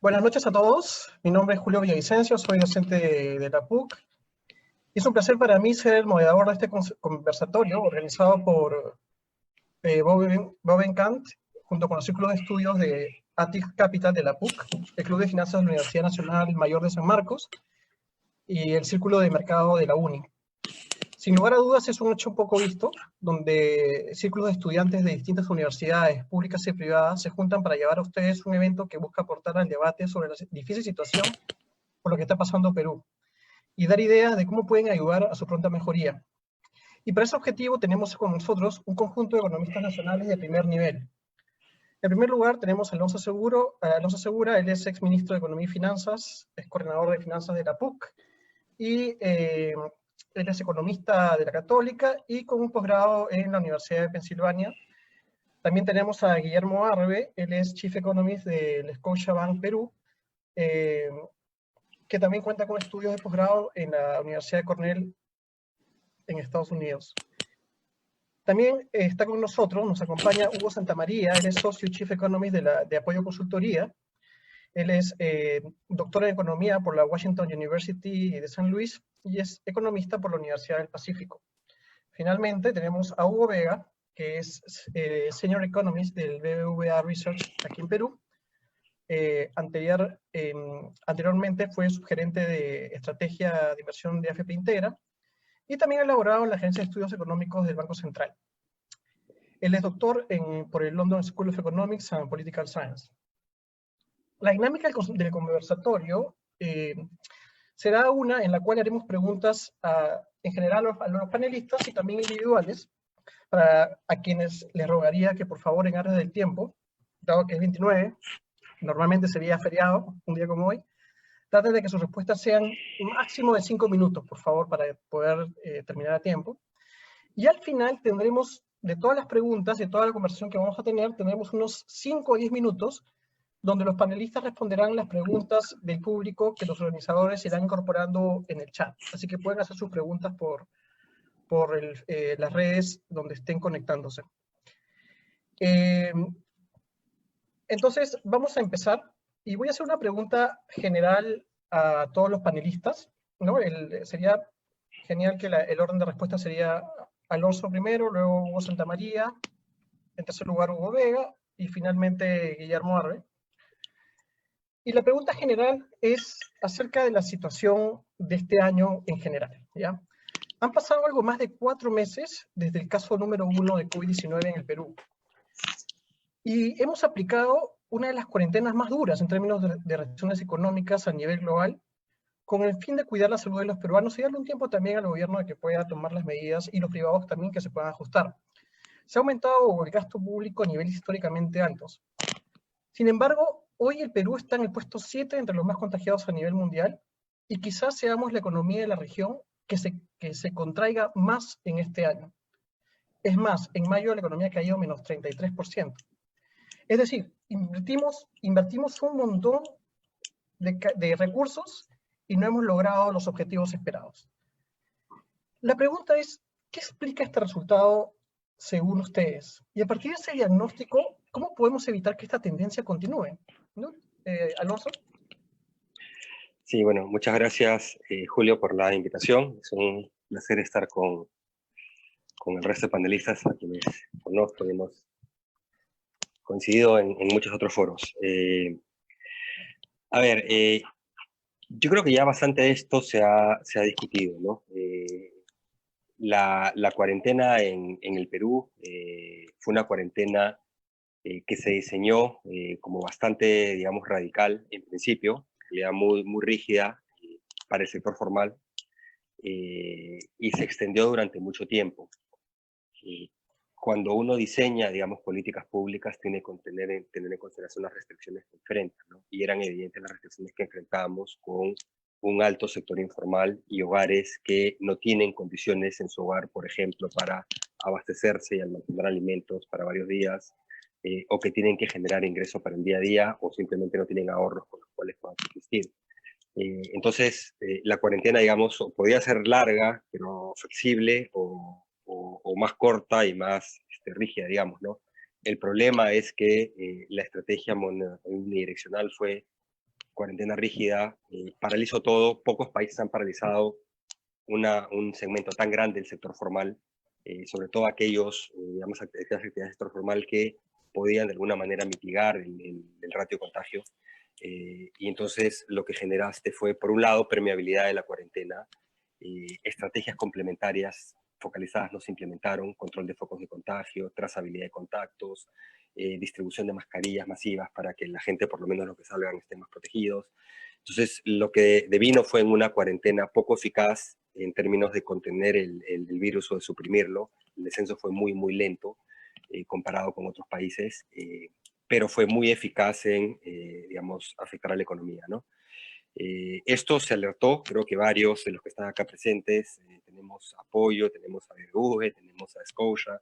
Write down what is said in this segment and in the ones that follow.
Buenas noches a todos. Mi nombre es Julio Villavicencio, soy docente de la PUC. Y es un placer para mí ser el moderador de este conversatorio organizado por Bovenkant, junto con los círculos de estudios de ATIC Capital de la PUC, el Club de Finanzas de la Universidad Nacional Mayor de San Marcos y el Círculo de Mercado de la UNI. Sin lugar a dudas es un hecho poco visto, donde círculos de estudiantes de distintas universidades públicas y privadas se juntan para llevar a ustedes un evento que busca aportar al debate sobre la difícil situación por lo que está pasando Perú y dar ideas de cómo pueden ayudar a su pronta mejoría. Y para ese objetivo tenemos con nosotros un conjunto de economistas nacionales de primer nivel. En primer lugar tenemos a Alonso Segura, él es ex ministro de Economía y Finanzas, es coordinador de finanzas de la PUC, y él es economista de la Católica y con un posgrado en la Universidad de Pensilvania. También tenemos a Guillermo Arbe, él es Chief Economist del Scotiabank Perú, que también cuenta con estudios de posgrado en la Universidad de Cornell en Estados Unidos. También está con nosotros, nos acompaña Hugo Santamaría, él es socio y Chief Economist de Apoyo Consultoría. Él es doctor en Economía por la Washington University de San Luis y es economista por la Universidad del Pacífico. Finalmente tenemos a Hugo Vega, que es Senior Economist del BBVA Research aquí en Perú. Anteriormente fue subgerente de estrategia de inversión de AFP Integra y también ha elaborado en la Agencia de Estudios Económicos del Banco Central. Él es doctor por el London School of Economics and Political Science. La dinámica del conversatorio será una en la cual haremos preguntas en general a los panelistas y también individuales, a quienes les rogaría que por favor en áreas del tiempo, dado que es 29, normalmente sería feriado, un día como hoy, traten de que sus respuestas sean un máximo de 5 minutos, por favor, para poder terminar a tiempo. Y al final tendremos, de todas las preguntas, de toda la conversación que vamos a tener, tendremos unos 5 o 10 minutos donde los panelistas responderán las preguntas del público que los organizadores irán incorporando en el chat. Así que pueden hacer sus preguntas por las redes donde estén conectándose. Entonces, vamos a empezar. Y voy a hacer una pregunta general a todos los panelistas, ¿no? Sería genial que el orden de respuesta sería Alonso primero, luego Hugo Santamaría, en tercer lugar Hugo Vega, y finalmente Guillermo Arbe. Y la pregunta general es acerca de la situación de este año en general, ¿ya? Han pasado algo más de 4 meses desde el caso número 1 de COVID-19 en el Perú. Y hemos aplicado una de las cuarentenas más duras en términos de restricciones económicas a nivel global, con el fin de cuidar la salud de los peruanos y darle un tiempo también al gobierno de que pueda tomar las medidas y los privados también que se puedan ajustar. Se ha aumentado el gasto público a niveles históricamente altos. Sin embargo, hoy el Perú está en el puesto 7 entre los más contagiados a nivel mundial y quizás seamos la economía de la región que se contraiga más en este año. Es más, en mayo la economía ha caído menos 33%. Es decir, invertimos un montón de recursos y no hemos logrado los objetivos esperados. La pregunta es, ¿qué explica este resultado según ustedes? Y a partir de ese diagnóstico, ¿cómo podemos evitar que esta tendencia continúe? ¿No? Alonso. Sí, bueno, muchas gracias, Julio, por la invitación. Es un placer estar con el resto de panelistas a quienes conozco y hemos coincidido en muchos otros foros. Yo creo que ya bastante de esto se ha discutido, ¿no? La cuarentena en el Perú fue una cuarentena que se diseñó como bastante, digamos, radical en principio, muy rígida para el sector formal, y se extendió durante mucho tiempo. Cuando uno diseña, digamos, políticas públicas, tiene que tener en consideración las restricciones que enfrenta, ¿no? Y eran evidentes las restricciones que enfrentábamos con un alto sector informal y hogares que no tienen condiciones en su hogar, por ejemplo, para abastecerse y almacenar alimentos para varios días, o que tienen que generar ingresos para el día a día, o simplemente no tienen ahorros con los cuales puedan subsistir. Entonces, la cuarentena, digamos, podía ser larga, pero flexible, o más corta y más rígida, digamos, ¿no? El problema es que la estrategia unidireccional fue cuarentena rígida, paralizó todo, pocos países han paralizado un segmento tan grande del sector formal, sobre todo aquellos, digamos, actividades del sector formal que podían de alguna manera mitigar el ratio de contagio. Y entonces lo que generaste fue, por un lado, permeabilidad de la cuarentena, estrategias complementarias focalizadas no se implementaron, control de focos de contagio, trazabilidad de contactos, distribución de mascarillas masivas para que la gente, por lo menos los que salgan, estén más protegidos. Entonces, lo que devino fue en una cuarentena poco eficaz en términos de contener el virus o de suprimirlo. El descenso fue muy, muy lento comparado con otros países, pero fue muy eficaz en, digamos, afectar a la economía, ¿no? Esto se alertó, creo que varios de los que están acá presentes, tenemos apoyo, tenemos a BBV, tenemos a Scotia,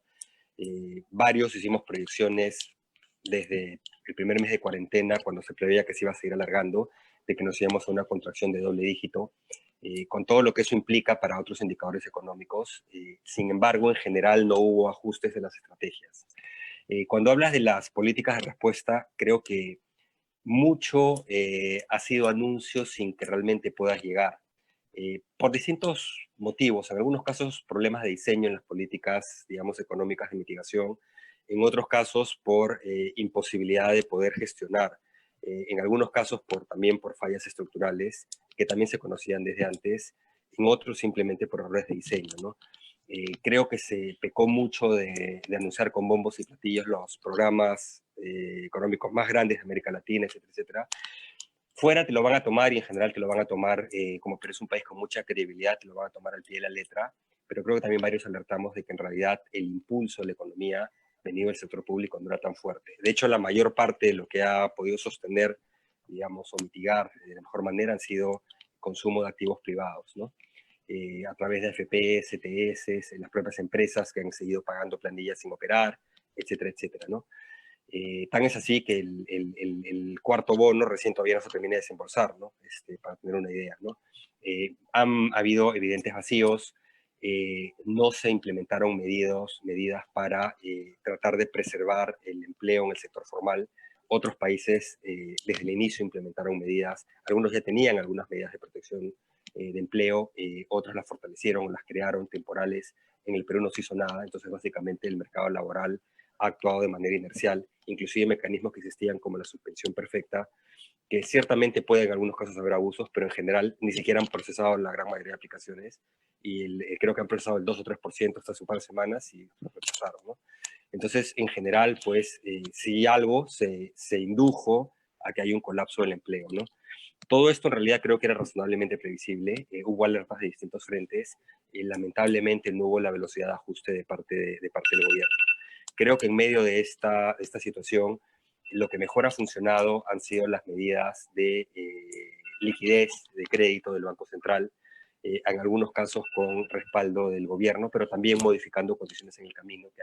varios hicimos proyecciones desde el primer mes de cuarentena, cuando se preveía que se iba a seguir alargando, de que nos íbamos a una contracción de doble dígito, con todo lo que eso implica para otros indicadores económicos. Sin embargo, en general no hubo ajustes de las estrategias. Cuando hablas de las políticas de respuesta, creo que mucho ha sido anuncio sin que realmente puedas llegar. Por distintos motivos, en algunos casos problemas de diseño en las políticas, digamos, económicas de mitigación, en otros casos por imposibilidad de poder gestionar, en algunos casos también por fallas estructurales que también se conocían desde antes, en otros simplemente por errores de diseño, ¿no? Creo que se pecó mucho de anunciar con bombos y platillos los programas económicos más grandes de América Latina, etcétera, etcétera. Fuera te lo van a tomar y en general te lo van a tomar, como que eres un país con mucha credibilidad, te lo van a tomar al pie de la letra, pero creo que también varios alertamos de que en realidad el impulso de la economía venido del sector público no era tan fuerte. De hecho, la mayor parte de lo que ha podido sostener, digamos, o mitigar de la mejor manera han sido consumo de activos privados, ¿no? A través de AFP, CTS, las propias empresas que han seguido pagando planillas sin operar, etcétera, etcétera, ¿no? Tan es así que el cuarto bono recién todavía no se termina de desembolsar, ¿no? Para tener una idea, ¿no? Han habido evidentes vacíos, no se implementaron medidas para tratar de preservar el empleo en el sector formal. Otros países desde el inicio implementaron medidas, algunos ya tenían algunas medidas de protección de empleo, otros las fortalecieron, las crearon temporales. En el Perú no se hizo nada, entonces básicamente el mercado laboral ha actuado de manera inercial, inclusive mecanismos que existían como la suspensión perfecta, que ciertamente puede en algunos casos haber abusos, pero en general ni siquiera han procesado la gran mayoría de aplicaciones y creo que han procesado el 2 o 3% hasta hace un par de semanas y lo rechazaron, ¿no? Entonces, en general, pues, si algo se indujo a que hay un colapso del empleo, ¿no? Todo esto en realidad creo que era razonablemente previsible, hubo alertas de distintos frentes y lamentablemente no hubo la velocidad de ajuste de parte del gobierno. Creo que en medio de esta situación, lo que mejor ha funcionado han sido las medidas de liquidez de crédito del Banco Central, en algunos casos con respaldo del gobierno, pero también modificando condiciones en el camino que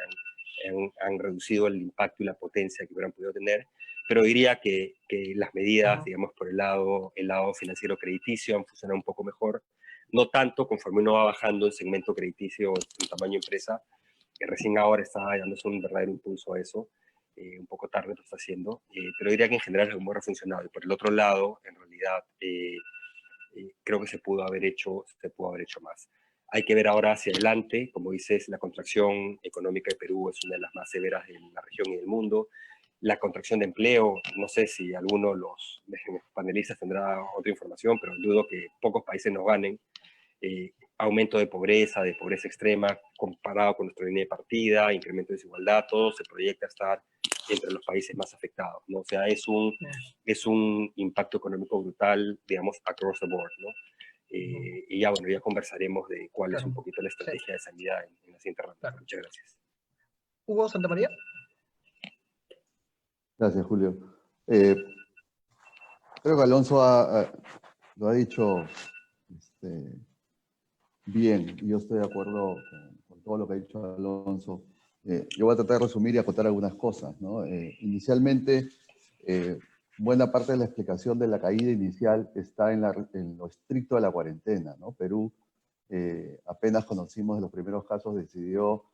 han reducido el impacto y la potencia que hubieran podido tener. Pero diría que las medidas, digamos, por el lado financiero crediticio han funcionado un poco mejor, no tanto conforme uno va bajando en segmento crediticio o en tamaño empresa, que recién ahora está dándose un verdadero impulso a eso, un poco tarde lo está haciendo, pero diría que en general el humor ha funcionado. Y por el otro lado, en realidad, creo que se pudo haber hecho más. Hay que ver ahora hacia adelante, como dices, la contracción económica de Perú es una de las más severas de la región y del mundo. La contracción de empleo, no sé si alguno de los panelistas tendrá otra información, pero dudo que pocos países nos ganen. Aumento de pobreza extrema, comparado con nuestra línea de partida, incremento de desigualdad, todo se proyecta estar entre los países más afectados, ¿no? O sea, es un impacto económico brutal, digamos, across the board, ¿no? Y ya, bueno, ya conversaremos de cuál es un poquito la estrategia de sanidad en la siguiente ronda. Claro. Muchas gracias. Hugo Santamaría. Gracias, Julio. Creo que Alonso lo ha dicho bien, y yo estoy de acuerdo con todo lo que ha dicho Alonso. Yo voy a tratar de resumir y acotar algunas cosas, ¿no? Inicialmente, buena parte de la explicación de la caída inicial está en lo estricto de la cuarentena, ¿no? Perú, apenas conocimos de los primeros casos, decidió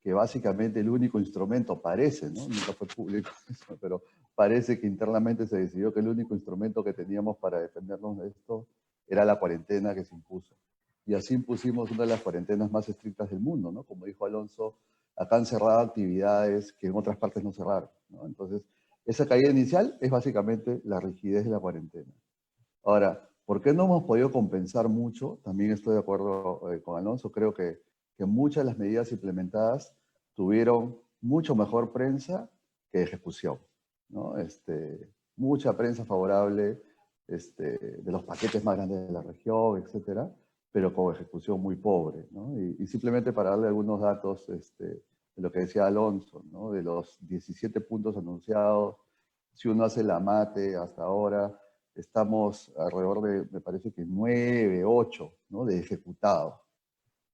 que básicamente el único instrumento, parece, ¿no? Nunca fue público eso, pero parece que internamente se decidió que el único instrumento que teníamos para defendernos de esto era la cuarentena que se impuso. Y así impusimos una de las cuarentenas más estrictas del mundo, ¿no? Como dijo Alonso, acá han cerrado actividades que en otras partes no cerraron, ¿no? Entonces, esa caída inicial es básicamente la rigidez de la cuarentena. Ahora, ¿por qué no hemos podido compensar mucho? También estoy de acuerdo con Alonso, creo que muchas de las medidas implementadas tuvieron mucho mejor prensa que ejecución, ¿no? Mucha prensa favorable de los paquetes más grandes de la región, etcétera, pero con ejecución muy pobre, ¿no? Y simplemente para darle algunos datos de lo que decía Alonso, ¿no? De los 17 puntos anunciados, si uno hace la mate hasta ahora, estamos alrededor de, me parece que 9, 8, ¿no? De ejecutados,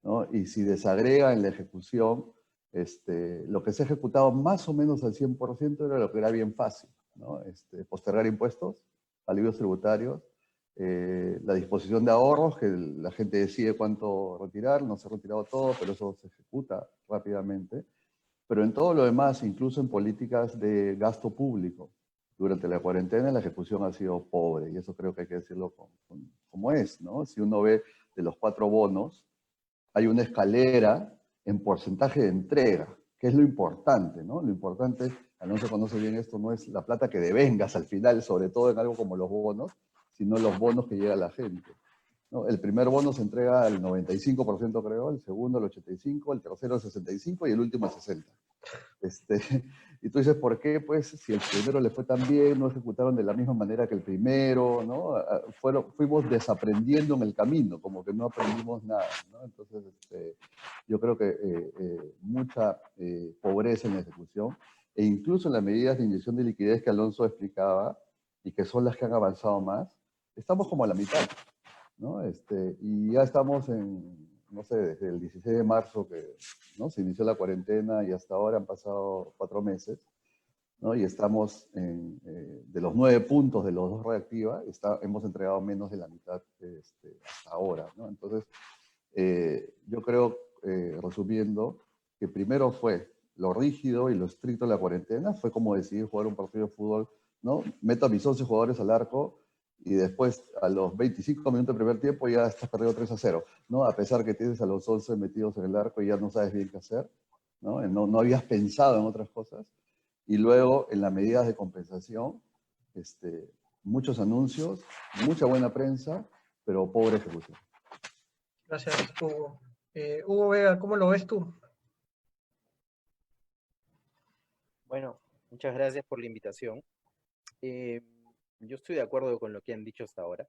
¿no? Y si desagrega en la ejecución, lo que se ha ejecutado más o menos al 100% era lo que era bien fácil, ¿no? Postergar impuestos, alivios tributarios, la disposición de ahorros, que la gente decide cuánto retirar, no se ha retirado todo, pero eso se ejecuta rápidamente. Pero en todo lo demás, incluso en políticas de gasto público, durante la cuarentena la ejecución ha sido pobre, y eso creo que hay que decirlo como es, ¿no? Si uno ve de los 4 bonos, hay una escalera en porcentaje de entrega, que es lo importante, ¿no? Lo importante, Alonso conoce bien esto, no es la plata que devengas al final, sobre todo en algo como los bonos, sino los bonos que llega a la gente, ¿no? El primer bono se entrega al 95%, creo, el segundo al 85%, el tercero al 65% y el último al 60%. Y tú dices, ¿por qué? Pues si el primero le fue tan bien, no ejecutaron de la misma manera que el primero, ¿no? Fuimos desaprendiendo en el camino, como que no aprendimos nada, ¿no? Entonces, yo creo que mucha pobreza en la ejecución, e incluso en las medidas de inyección de liquidez que Alonso explicaba, y que son las que han avanzado más, estamos como a la mitad, ¿no? Y ya estamos en, no sé, desde el 16 de marzo que, ¿no? Se inició la cuarentena y hasta ahora han pasado 4 meses, ¿no? Y estamos de los 9 puntos de los 2 reactiva, hemos entregado menos de la mitad hasta ahora, ¿no? Entonces, yo creo, resumiendo, que primero fue lo rígido y lo estricto de la cuarentena, fue como decidir jugar un partido de fútbol, ¿no? Meto a mis 11 jugadores al arco y después a los 25 minutos del primer tiempo ya estás perdido 3-0, ¿no? A pesar que tienes a los 11 metidos en el arco y ya no sabes bien qué hacer, ¿no? No habías pensado en otras cosas. Y luego, en las medidas de compensación, muchos anuncios, mucha buena prensa, pero pobre ejecución. Gracias, Hugo. Hugo Vega, ¿cómo lo ves tú? Bueno, muchas gracias por la invitación. Yo estoy de acuerdo con lo que han dicho hasta ahora.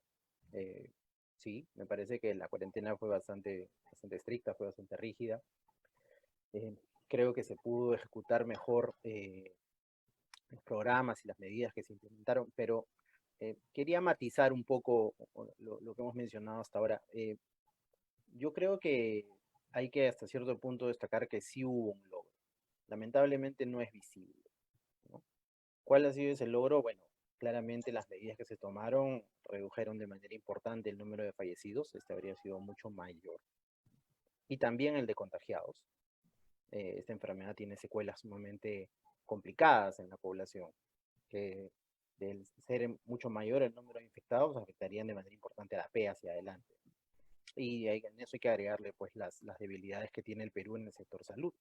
Sí, me parece que la cuarentena fue bastante estricta, fue bastante rígida. Creo que se pudo ejecutar mejor los programas y las medidas que se implementaron, pero quería matizar un poco lo que hemos mencionado hasta ahora. Yo creo que hay que hasta cierto punto destacar que sí hubo un logro. Lamentablemente no es visible, ¿no? ¿Cuál ha sido ese logro? Bueno, claramente las medidas que se tomaron redujeron de manera importante el número de fallecidos, este habría sido mucho mayor. Y también el de contagiados. Esta enfermedad tiene secuelas sumamente complicadas en la población, que del ser mucho mayor el número de infectados afectarían de manera importante a la P hacia adelante. Y en eso hay que agregarle pues las debilidades que tiene el Perú en el sector salud.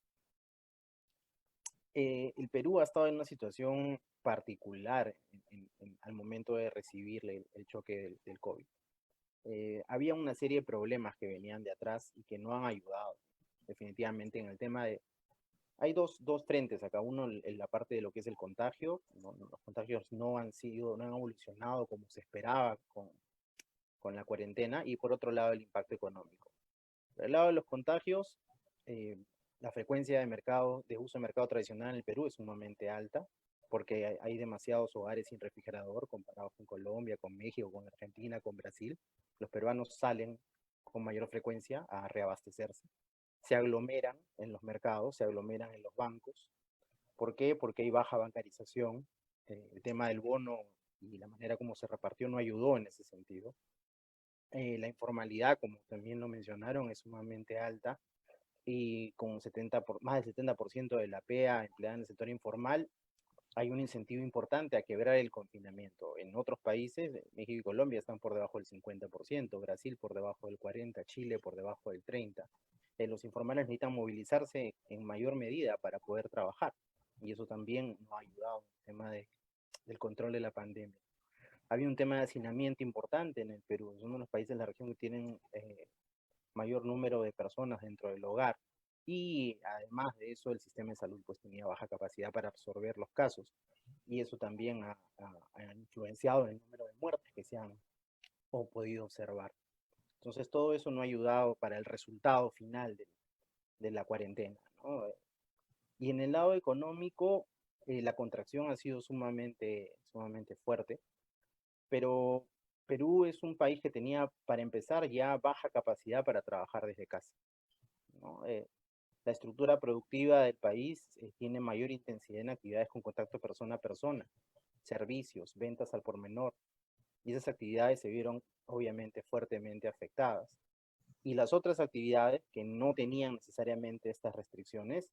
El Perú ha estado en una situación particular al momento de recibir el choque del COVID. Había una serie de problemas que venían de atrás y que no han ayudado definitivamente en el tema de... Hay dos frentes acá. Uno, en la parte de lo que es el contagio. ¿No? Los contagios no han evolucionado como se esperaba con la cuarentena. Y por otro lado, el impacto económico. Por el lado de los contagios, la frecuencia de uso de mercado tradicional en el Perú es sumamente alta, porque hay demasiados hogares sin refrigerador comparados con Colombia, con México, con Argentina, con Brasil. Los peruanos salen con mayor frecuencia a reabastecerse. Se aglomeran en los mercados, se aglomeran en los bancos. ¿Por qué? Porque hay baja bancarización. El tema del bono y la manera como se repartió no ayudó en ese sentido. La informalidad, como también lo mencionaron, es sumamente alta. y con más del 70% de la PEA empleada en el sector informal, hay un incentivo importante a quebrar el confinamiento. En otros países, México y Colombia están por debajo del 50%, Brasil por debajo del 40%, Chile por debajo del 30%. Los informales necesitan movilizarse en mayor medida para poder trabajar, y eso también nos ha ayudado en el tema del control de la pandemia. Había un tema de hacinamiento importante en el Perú, es uno de los países de la región que tienen mayor número de personas dentro del hogar, y además de eso el sistema de salud pues tenía baja capacidad para absorber los casos, y eso también ha influenciado en el número de muertes que se han podido observar. Entonces todo eso no ha ayudado para el resultado final de la cuarentena, ¿no? Y en el lado económico, la contracción ha sido sumamente fuerte, pero Perú es un país que tenía, para empezar, ya baja capacidad para trabajar desde casa, ¿no? La estructura productiva del país tiene mayor intensidad en actividades con contacto persona a persona, servicios, ventas al por menor, y esas actividades se vieron obviamente fuertemente afectadas. Y las otras actividades que no tenían necesariamente estas restricciones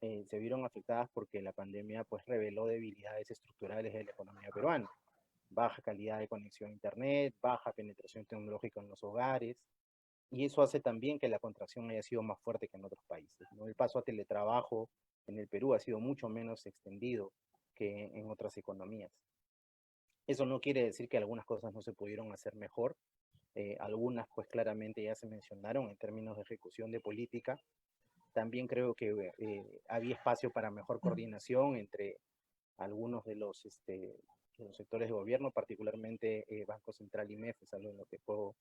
se vieron afectadas porque la pandemia pues reveló debilidades estructurales de la economía peruana. Baja calidad de conexión a internet, baja penetración tecnológica en los hogares, y eso hace también que la contracción haya sido más fuerte que en otros países, ¿no? El paso a teletrabajo en el Perú ha sido mucho menos extendido que en otras economías. Eso no quiere decir que algunas cosas no se pudieron hacer mejor. Algunas pues claramente ya se mencionaron en términos de ejecución de política. También creo que había espacio para mejor coordinación entre algunos de los sectores de gobierno, particularmente Banco Central y MEF, es algo en lo que puedo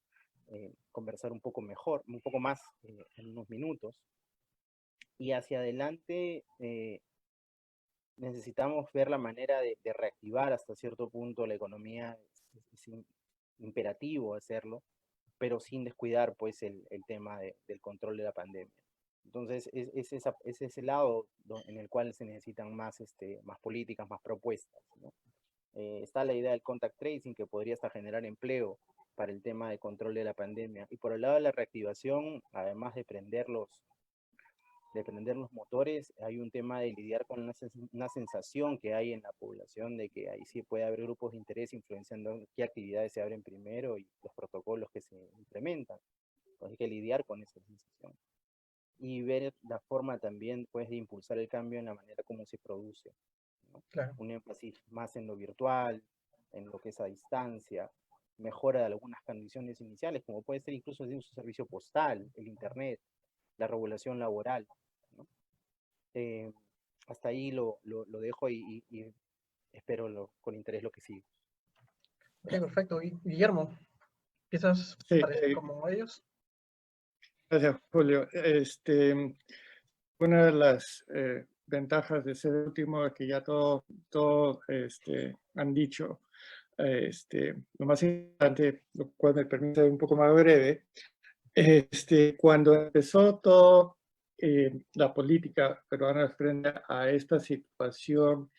conversar un poco más en unos minutos. Y hacia adelante necesitamos ver la manera de reactivar hasta cierto punto la economía. Es imperativo hacerlo, pero sin descuidar pues el tema del control de la pandemia. Entonces es ese lado en el cual se necesitan más políticas, más propuestas, ¿no? Está la idea del contact tracing, que podría hasta generar empleo para el tema de control de la pandemia. Y por el lado de la reactivación, además de prender los motores, hay un tema de lidiar con una sensación que hay en la población de que ahí sí puede haber grupos de interés influenciando qué actividades se abren primero y los protocolos que se implementan. Entonces hay que lidiar con esa sensación y ver la forma también pues de impulsar el cambio en la manera como se produce, ¿no? Claro. Un énfasis más en lo virtual, en lo que es a distancia, mejora de algunas condiciones iniciales, como puede ser incluso de un servicio postal, el internet, la regulación laboral, ¿no? Hasta ahí lo dejo y espero con interés lo que sigue. Ok, perfecto. Guillermo, ¿piensas parecer como ellos? Gracias, Julio. Una de las ventajas de ser último es que ya todo han dicho. Lo más importante, lo cual me permite ser un poco más breve, cuando empezó todo la política peruana frente a esta situación,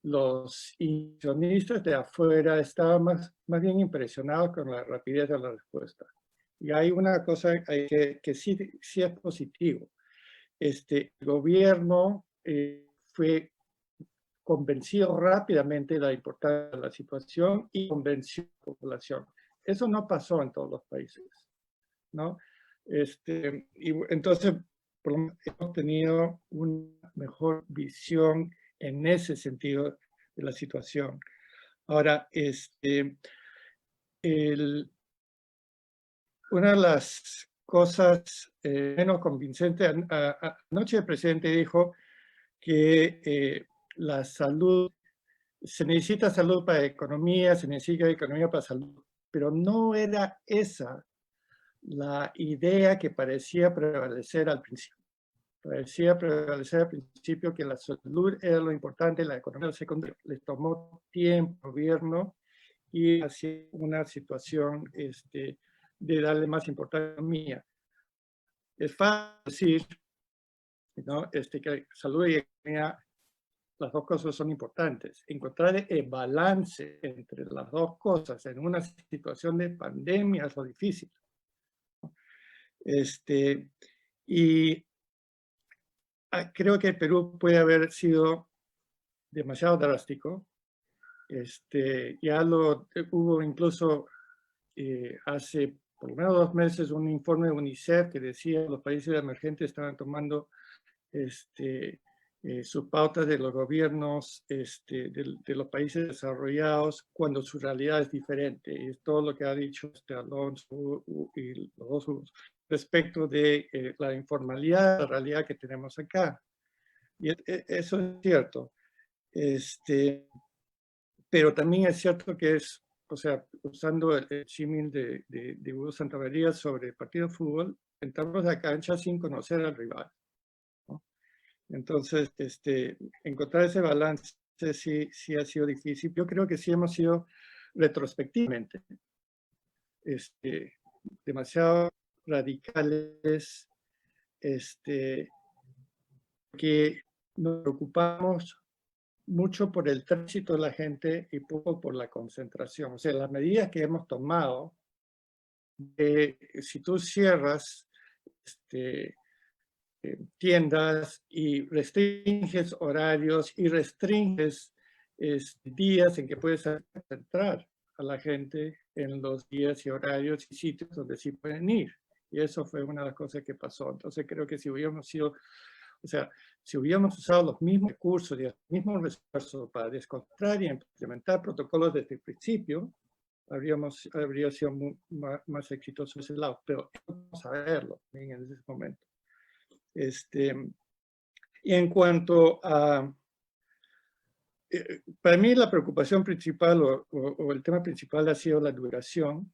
los inversionistas de afuera estaban más bien impresionados con la rapidez de la respuesta. Y hay una cosa que sí es positivo. El gobierno fue convencido rápidamente de la importancia de la situación y convenció a la población. Eso no pasó en todos los países, ¿no? Y entonces, por lo menos, hemos tenido una mejor visión en ese sentido de la situación. Ahora, una de las cosas menos convincentes, anoche el presidente dijo que la salud, se necesita salud para economía, se necesita economía para salud, pero no era esa la idea que parecía prevalecer al principio. Parecía prevalecer al principio que la salud era lo importante, la economía era secundaria. Les tomó tiempo al gobierno y hacia una situación de darle más importancia a la economía. Es fácil decir, ¿no? Que salud y economía, las dos cosas son importantes. Encontrar el balance entre las dos cosas en una situación de pandemia es lo difícil. Y creo que el Perú puede haber sido demasiado drástico. Ya hubo incluso hace por lo menos 2 meses un informe de UNICEF que decía que los países emergentes estaban tomando sus pautas de los gobiernos de los países desarrollados cuando su realidad es diferente. Y es todo lo que ha dicho Alonso y los dos respecto de la informalidad, la realidad que tenemos acá. Y eso es cierto. Pero también es cierto que o sea, usando el símil de Hugo Santamaría sobre el partido de fútbol, entramos a la cancha sin conocer al rival, ¿no? Entonces, encontrar ese balance sí ha sido difícil. Yo creo que sí hemos sido retrospectivamente demasiado radicales, que nos preocupamos mucho por el tránsito de la gente y poco por la concentración. O sea, las medidas que hemos tomado, si tú cierras tiendas y restringes horarios y restringes días en que puedes entrar a la gente en los días y horarios y sitios donde sí pueden ir. Y eso fue una de las cosas que pasó. Entonces creo que si hubiéramos sido, o sea, si hubiéramos usado los mismos recursos y los mismos esfuerzos para descontrolar y implementar protocolos desde el principio, habría sido más exitoso ese lado. Pero vamos a verlo en ese momento. Y en cuanto a, para mí la preocupación principal o el tema principal ha sido la duración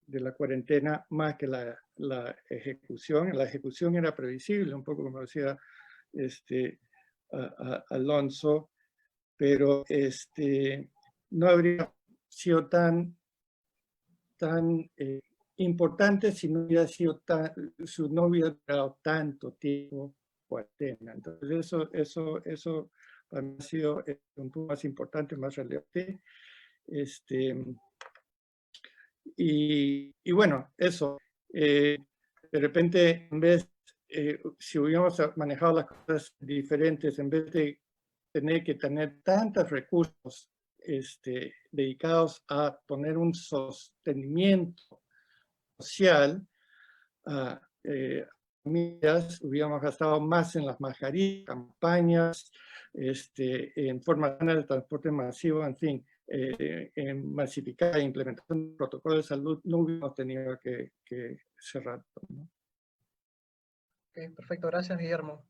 de la cuarentena más que la ejecución. La ejecución era previsible, un poco como decía Alonso, pero no habría sido tan importante si no hubiera sido no hubiera durado tanto tiempo cuarentena. Entonces eso para mí ha sido un punto más importante, más relevante. Y bueno, eso. De repente, en vez, si hubiéramos manejado las cosas diferentes, en vez de tener que tener tantos recursos dedicados a poner un sostenimiento social, hubiéramos gastado más en las mascarillas, campañas, en formación de transporte masivo, en fin, en masificar e implementación de protocolos de salud, no hubiéramos tenido que cerrar, ¿no? Ok, perfecto, gracias Guillermo.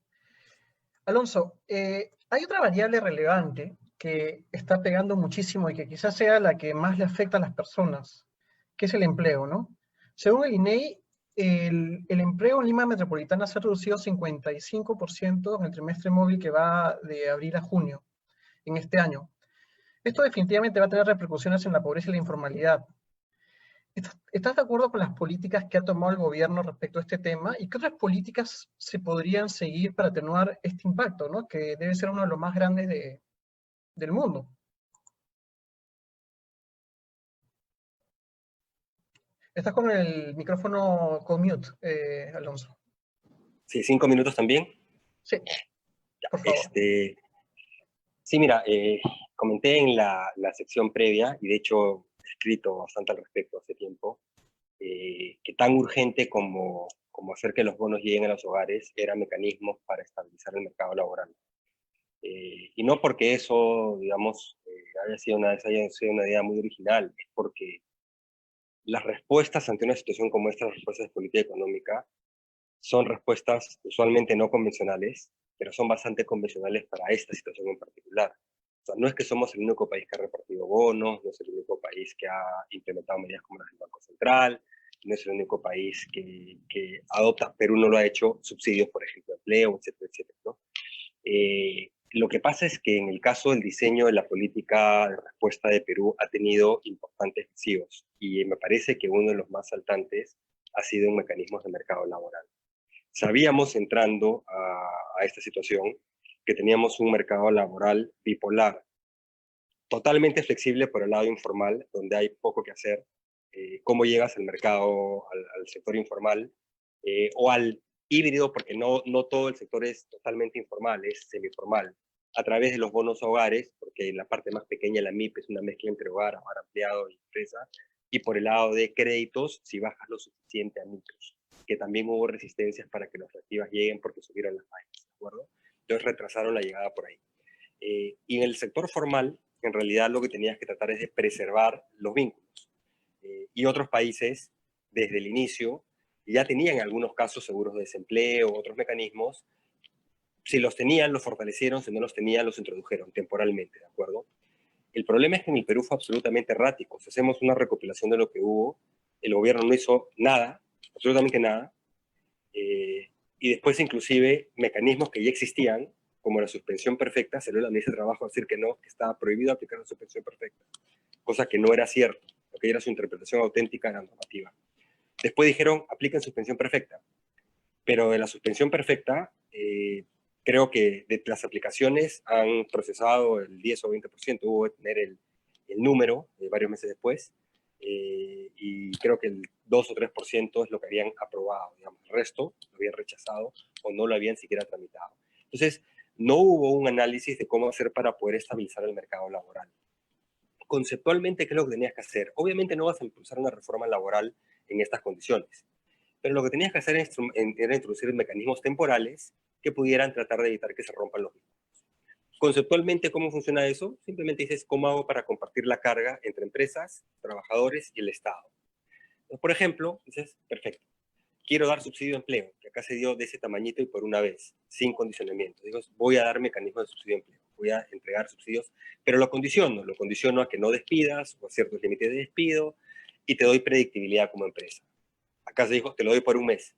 Alonso, hay otra variable relevante que está pegando muchísimo y que quizás sea la que más le afecta a las personas, que es el empleo, ¿no? Según el INEI, el empleo en Lima Metropolitana se ha reducido 55% en el trimestre móvil que va de abril a junio en este año. Esto definitivamente va a tener repercusiones en la pobreza y la informalidad. ¿Estás de acuerdo con las políticas que ha tomado el gobierno respecto a este tema? ¿Y qué otras políticas se podrían seguir para atenuar este impacto, ¿no? Que debe ser uno de los más grandes del mundo? Estás con el micrófono con mute, Alonso. Sí, 5 minutos también. Sí, por favor. Sí, mira, comenté en la sección previa, y de hecho he escrito bastante al respecto hace tiempo, que tan urgente como hacer que los bonos lleguen a los hogares eran mecanismos para estabilizar el mercado laboral. Y no porque eso, digamos, haya sido una idea muy original, es porque las respuestas ante una situación como esta, las respuestas de política económica, son respuestas usualmente no convencionales, pero son bastante convencionales para esta situación en particular. O sea, no es que somos el único país que ha repartido bonos, no es el único país que ha implementado medidas como las del Banco Central, no es el único país que adopta, Perú no lo ha hecho, subsidios, por ejemplo, de empleo, etcétera, etcétera, ¿no? Lo que pasa es que en el caso del diseño de la política de respuesta de Perú ha tenido importantes desafíos, y me parece que uno de los más saltantes ha sido en mecanismos de mercado laboral. Sabíamos entrando a esta situación que teníamos un mercado laboral bipolar, totalmente flexible por el lado informal, donde hay poco que hacer. ¿Cómo llegas al mercado, al sector informal, o al híbrido porque no todo el sector es totalmente informal, es semiformal, a través de los bonos a hogares, porque en la parte más pequeña la MIP es una mezcla entre hogar ampliado y empresa, y por el lado de créditos, si bajas lo suficiente a micros, que también hubo resistencias para que las reactivas lleguen porque subieron las vainas, ¿de acuerdo? Entonces retrasaron la llegada por ahí. Y en el sector formal, en realidad lo que tenías que tratar es de preservar los vínculos. Y otros países, desde el inicio, ya tenían en algunos casos seguros de desempleo, otros mecanismos. Si los tenían, los fortalecieron, si no los tenían, los introdujeron temporalmente, ¿de acuerdo? El problema es que en el Perú fue absolutamente errático. Si hacemos una recopilación de lo que hubo, el gobierno no hizo nada, absolutamente nada, y después inclusive mecanismos que ya existían, como la suspensión perfecta, salió la ministra de Trabajo a decir que no, que estaba prohibido aplicar la suspensión perfecta, cosa que no era cierto, lo que era su interpretación auténtica de la normativa. Después dijeron, apliquen suspensión perfecta, pero de la suspensión perfecta, creo que de las aplicaciones han procesado el 10 o 20%, hubo que tener el número varios meses después, y creo que el 2 o 3% es lo que habían aprobado, digamos, el resto lo habían rechazado o no lo habían siquiera tramitado. Entonces, no hubo un análisis de cómo hacer para poder estabilizar el mercado laboral. Conceptualmente, ¿qué es lo que tenías que hacer? Obviamente no vas a impulsar una reforma laboral en estas condiciones, pero lo que tenías que hacer era introducir mecanismos temporales que pudieran tratar de evitar que se rompan los vínculos. Conceptualmente, ¿cómo funciona eso? Simplemente dices, ¿cómo hago para compartir la carga entre empresas, trabajadores y el Estado? Entonces, por ejemplo, dices, perfecto, quiero dar subsidio de empleo, que acá se dio de ese tamañito y por una vez, sin condicionamiento. Digo, voy a dar mecanismos de subsidio de empleo, voy a entregar subsidios, pero lo condiciono a que no despidas o a ciertos límites de despido y te doy predictibilidad como empresa. Acá se dijo, te lo doy por un mes.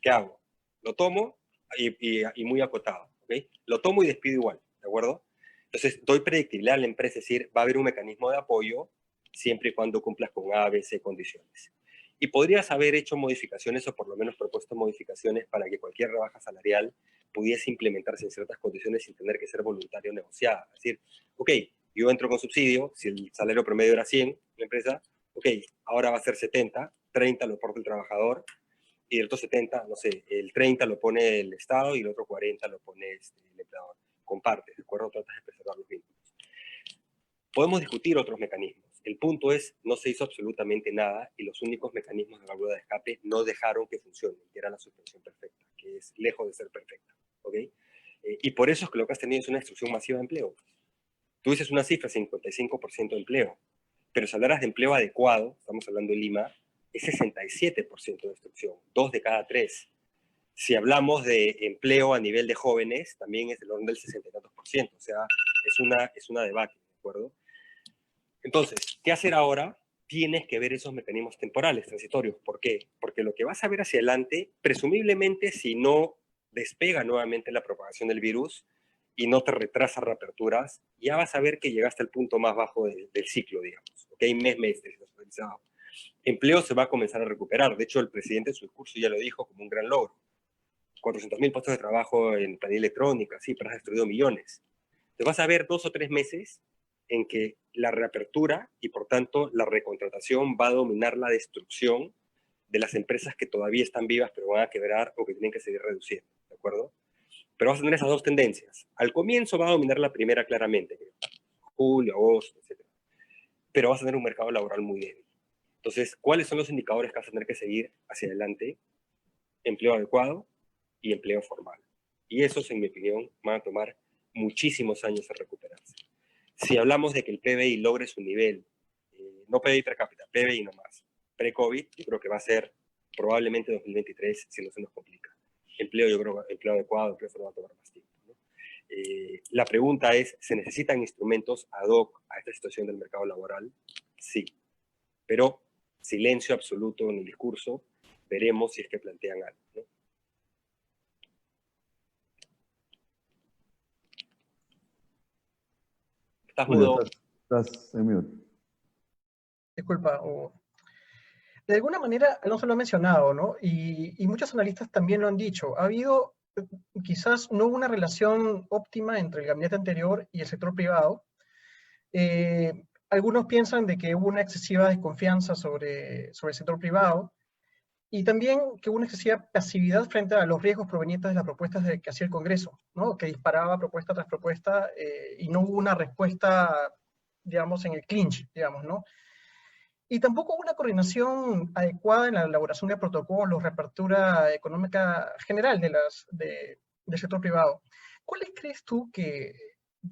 ¿Qué hago? Lo tomo y muy acotado, ¿ok? Lo tomo y despido igual, ¿de acuerdo? Entonces, doy predictibilidad a la empresa, es decir, va a haber un mecanismo de apoyo siempre y cuando cumplas con A, B, C condiciones. Y podrías haber hecho modificaciones o por lo menos propuesto modificaciones para que cualquier rebaja salarial pudiese implementarse en ciertas condiciones sin tener que ser voluntario o negociada. Es decir, ok, yo entro con subsidio, si el salario promedio era 100 en la empresa, ok, ahora va a ser 70, 30 lo aporta el trabajador, y el otro 70, no sé, el 30 lo pone el Estado y el otro 40 lo pone el empleador. Compartes, ¿de acuerdo? Tratas de preservar los vínculos. Podemos discutir otros mecanismos. El punto es, no se hizo absolutamente nada y los únicos mecanismos de válvula de escape no dejaron que funcionen, que era la suspensión perfecta, que es lejos de ser perfecta, ¿ok? Y por eso es que lo que has tenido es una destrucción masiva de empleo. Tú dices una cifra, 55% de empleo, pero si hablaras de empleo adecuado, estamos hablando de Lima, es 67% de destrucción, 2 de cada 3. Si hablamos de empleo a nivel de jóvenes, también es del orden del 60 y tantos por ciento, o sea, es una debacle, ¿de acuerdo? Entonces, ¿qué hacer ahora? Tienes que ver esos mecanismos temporales, transitorios. ¿Por qué? Porque lo que vas a ver hacia adelante, presumiblemente, si no despega nuevamente la propagación del virus y no te retrasa reaperturas, ya vas a ver que llegaste al punto más bajo del ciclo, digamos. ¿Ok? Mes, desestabilizado. Empleo se va a comenzar a recuperar. De hecho, el presidente en su discurso ya lo dijo como un gran logro. 400.000 puestos de trabajo en planilla electrónica, sí, pero has destruido millones. Te vas a ver 2 o 3 meses en que la reapertura y por tanto la recontratación va a dominar la destrucción de las empresas que todavía están vivas pero van a quebrar o que tienen que seguir reduciendo, ¿de acuerdo? Pero vas a tener esas dos tendencias. Al comienzo va a dominar la primera claramente, julio, agosto, etc. Pero vas a tener un mercado laboral muy débil. Entonces, ¿cuáles son los indicadores que vas a tener que seguir hacia adelante? Empleo adecuado y empleo formal. Y esos, en mi opinión, van a tomar muchísimos años en recuperarse. Si hablamos de que el PBI logre su nivel, no PBI per cápita, PBI nomás, pre-COVID, yo creo que va a ser probablemente 2023, si no se nos complica. Empleo, yo creo que empleo adecuado, empleo formal va a tomar más tiempo, ¿no? La pregunta es, ¿se necesitan instrumentos ad hoc a esta situación del mercado laboral? Sí, pero silencio absoluto en el discurso, veremos si es que plantean algo, ¿no? Estás mudo. Estás en mute. Disculpa, Hugo. De alguna manera, Alonso lo ha mencionado, ¿no? Y muchos analistas también lo han dicho. Ha habido, quizás no una relación óptima entre el gabinete anterior y el sector privado. Algunos piensan de que hubo una excesiva desconfianza sobre el sector privado y también que hubo una excesiva pasividad frente a los riesgos provenientes de las propuestas que hacía el Congreso, ¿no? Que disparaba propuesta tras propuesta y no hubo una respuesta, digamos, en el clinch, digamos, ¿no? Y tampoco hubo una coordinación adecuada en la elaboración de protocolos, reapertura económica general del sector privado. ¿Cuáles crees tú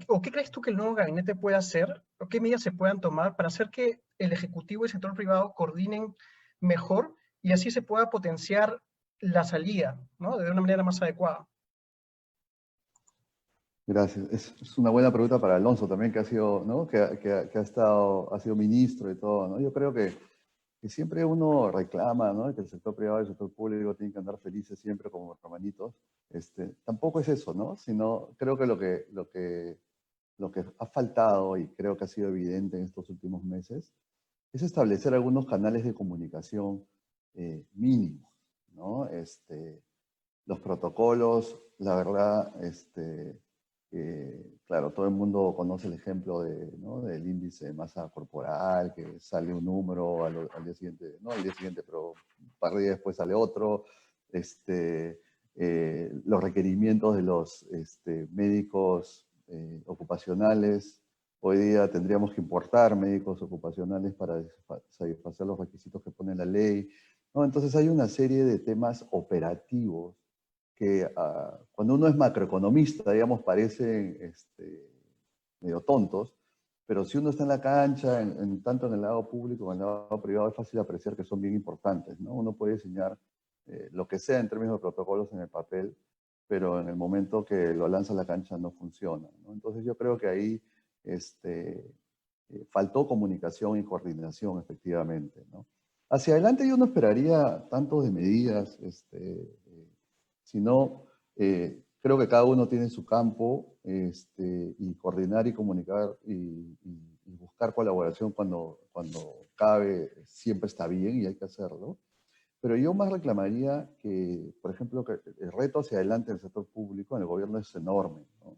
o qué crees tú que el nuevo gabinete puede hacer, o qué medidas se puedan tomar para hacer que el Ejecutivo y el sector privado coordinen mejor y así se pueda potenciar la salida, ¿no? De una manera más adecuada? Gracias. Es una buena pregunta para Alonso también, que ha sido, ¿no? que ha sido ministro y todo, ¿no? Yo creo que siempre uno reclama, ¿no? Que el sector privado y el sector público tienen que andar felices siempre como hermanitos. Tampoco es eso, ¿no? Sino creo que lo que ha faltado, y creo que ha sido evidente en estos últimos meses, es establecer algunos canales de comunicación mínimos, ¿no? Los protocolos, la verdad, claro, todo el mundo conoce el ejemplo ¿no? del índice de masa corporal, que sale un número al día siguiente, no al día siguiente, pero un par de días después sale otro. Los requerimientos de los médicos ocupacionales. Hoy día tendríamos que importar médicos ocupacionales para satisfacer los requisitos que pone la ley, ¿no? Entonces hay una serie de temas operativos que cuando uno es macroeconomista, digamos, parecen medio tontos, pero si uno está en la cancha, tanto en el lado público como en el lado privado, es fácil apreciar que son bien importantes, ¿no? Uno puede diseñar lo que sea en términos de protocolos en el papel, pero en el momento que lo lanza a la cancha no funciona, ¿no? Entonces yo creo que ahí faltó comunicación y coordinación, efectivamente, ¿no? Hacia adelante yo no esperaría tanto de medidas, sino creo que cada uno tiene su campo, y coordinar y comunicar y buscar colaboración cuando cabe siempre está bien y hay que hacerlo. Pero yo más reclamaría que, por ejemplo, que el reto hacia adelante del sector público en el gobierno es enorme, ¿no?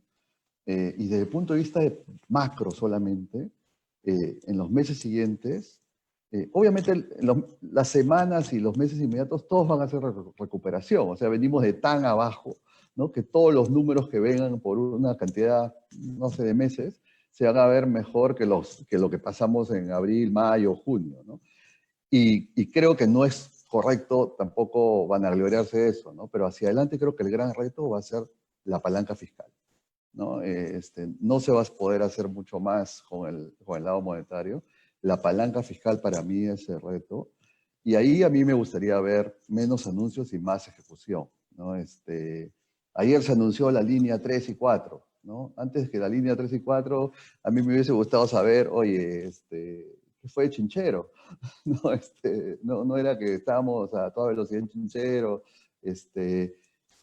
Y desde el punto de vista de macro solamente, en los meses siguientes, obviamente las semanas y los meses inmediatos todos van a ser recuperación, o sea, venimos de tan abajo, ¿no? Que todos los números que vengan por una cantidad, no sé, de meses, se van a ver mejor que lo que pasamos en abril, mayo, junio, ¿no? Y creo que no es correcto tampoco vanagloriarse de eso, ¿no? Pero hacia adelante creo que el gran reto va a ser la palanca fiscal, ¿no? No se va a poder hacer mucho más con el lado monetario. La palanca fiscal para mí es el reto. Y ahí a mí me gustaría ver menos anuncios y más ejecución, ¿no? Ayer se anunció la línea 3 y 4, ¿no? Antes que la línea 3 y 4, a mí me hubiese gustado saber, oye, ¿qué fue de Chinchero? No, no era que estábamos a toda velocidad en Chinchero.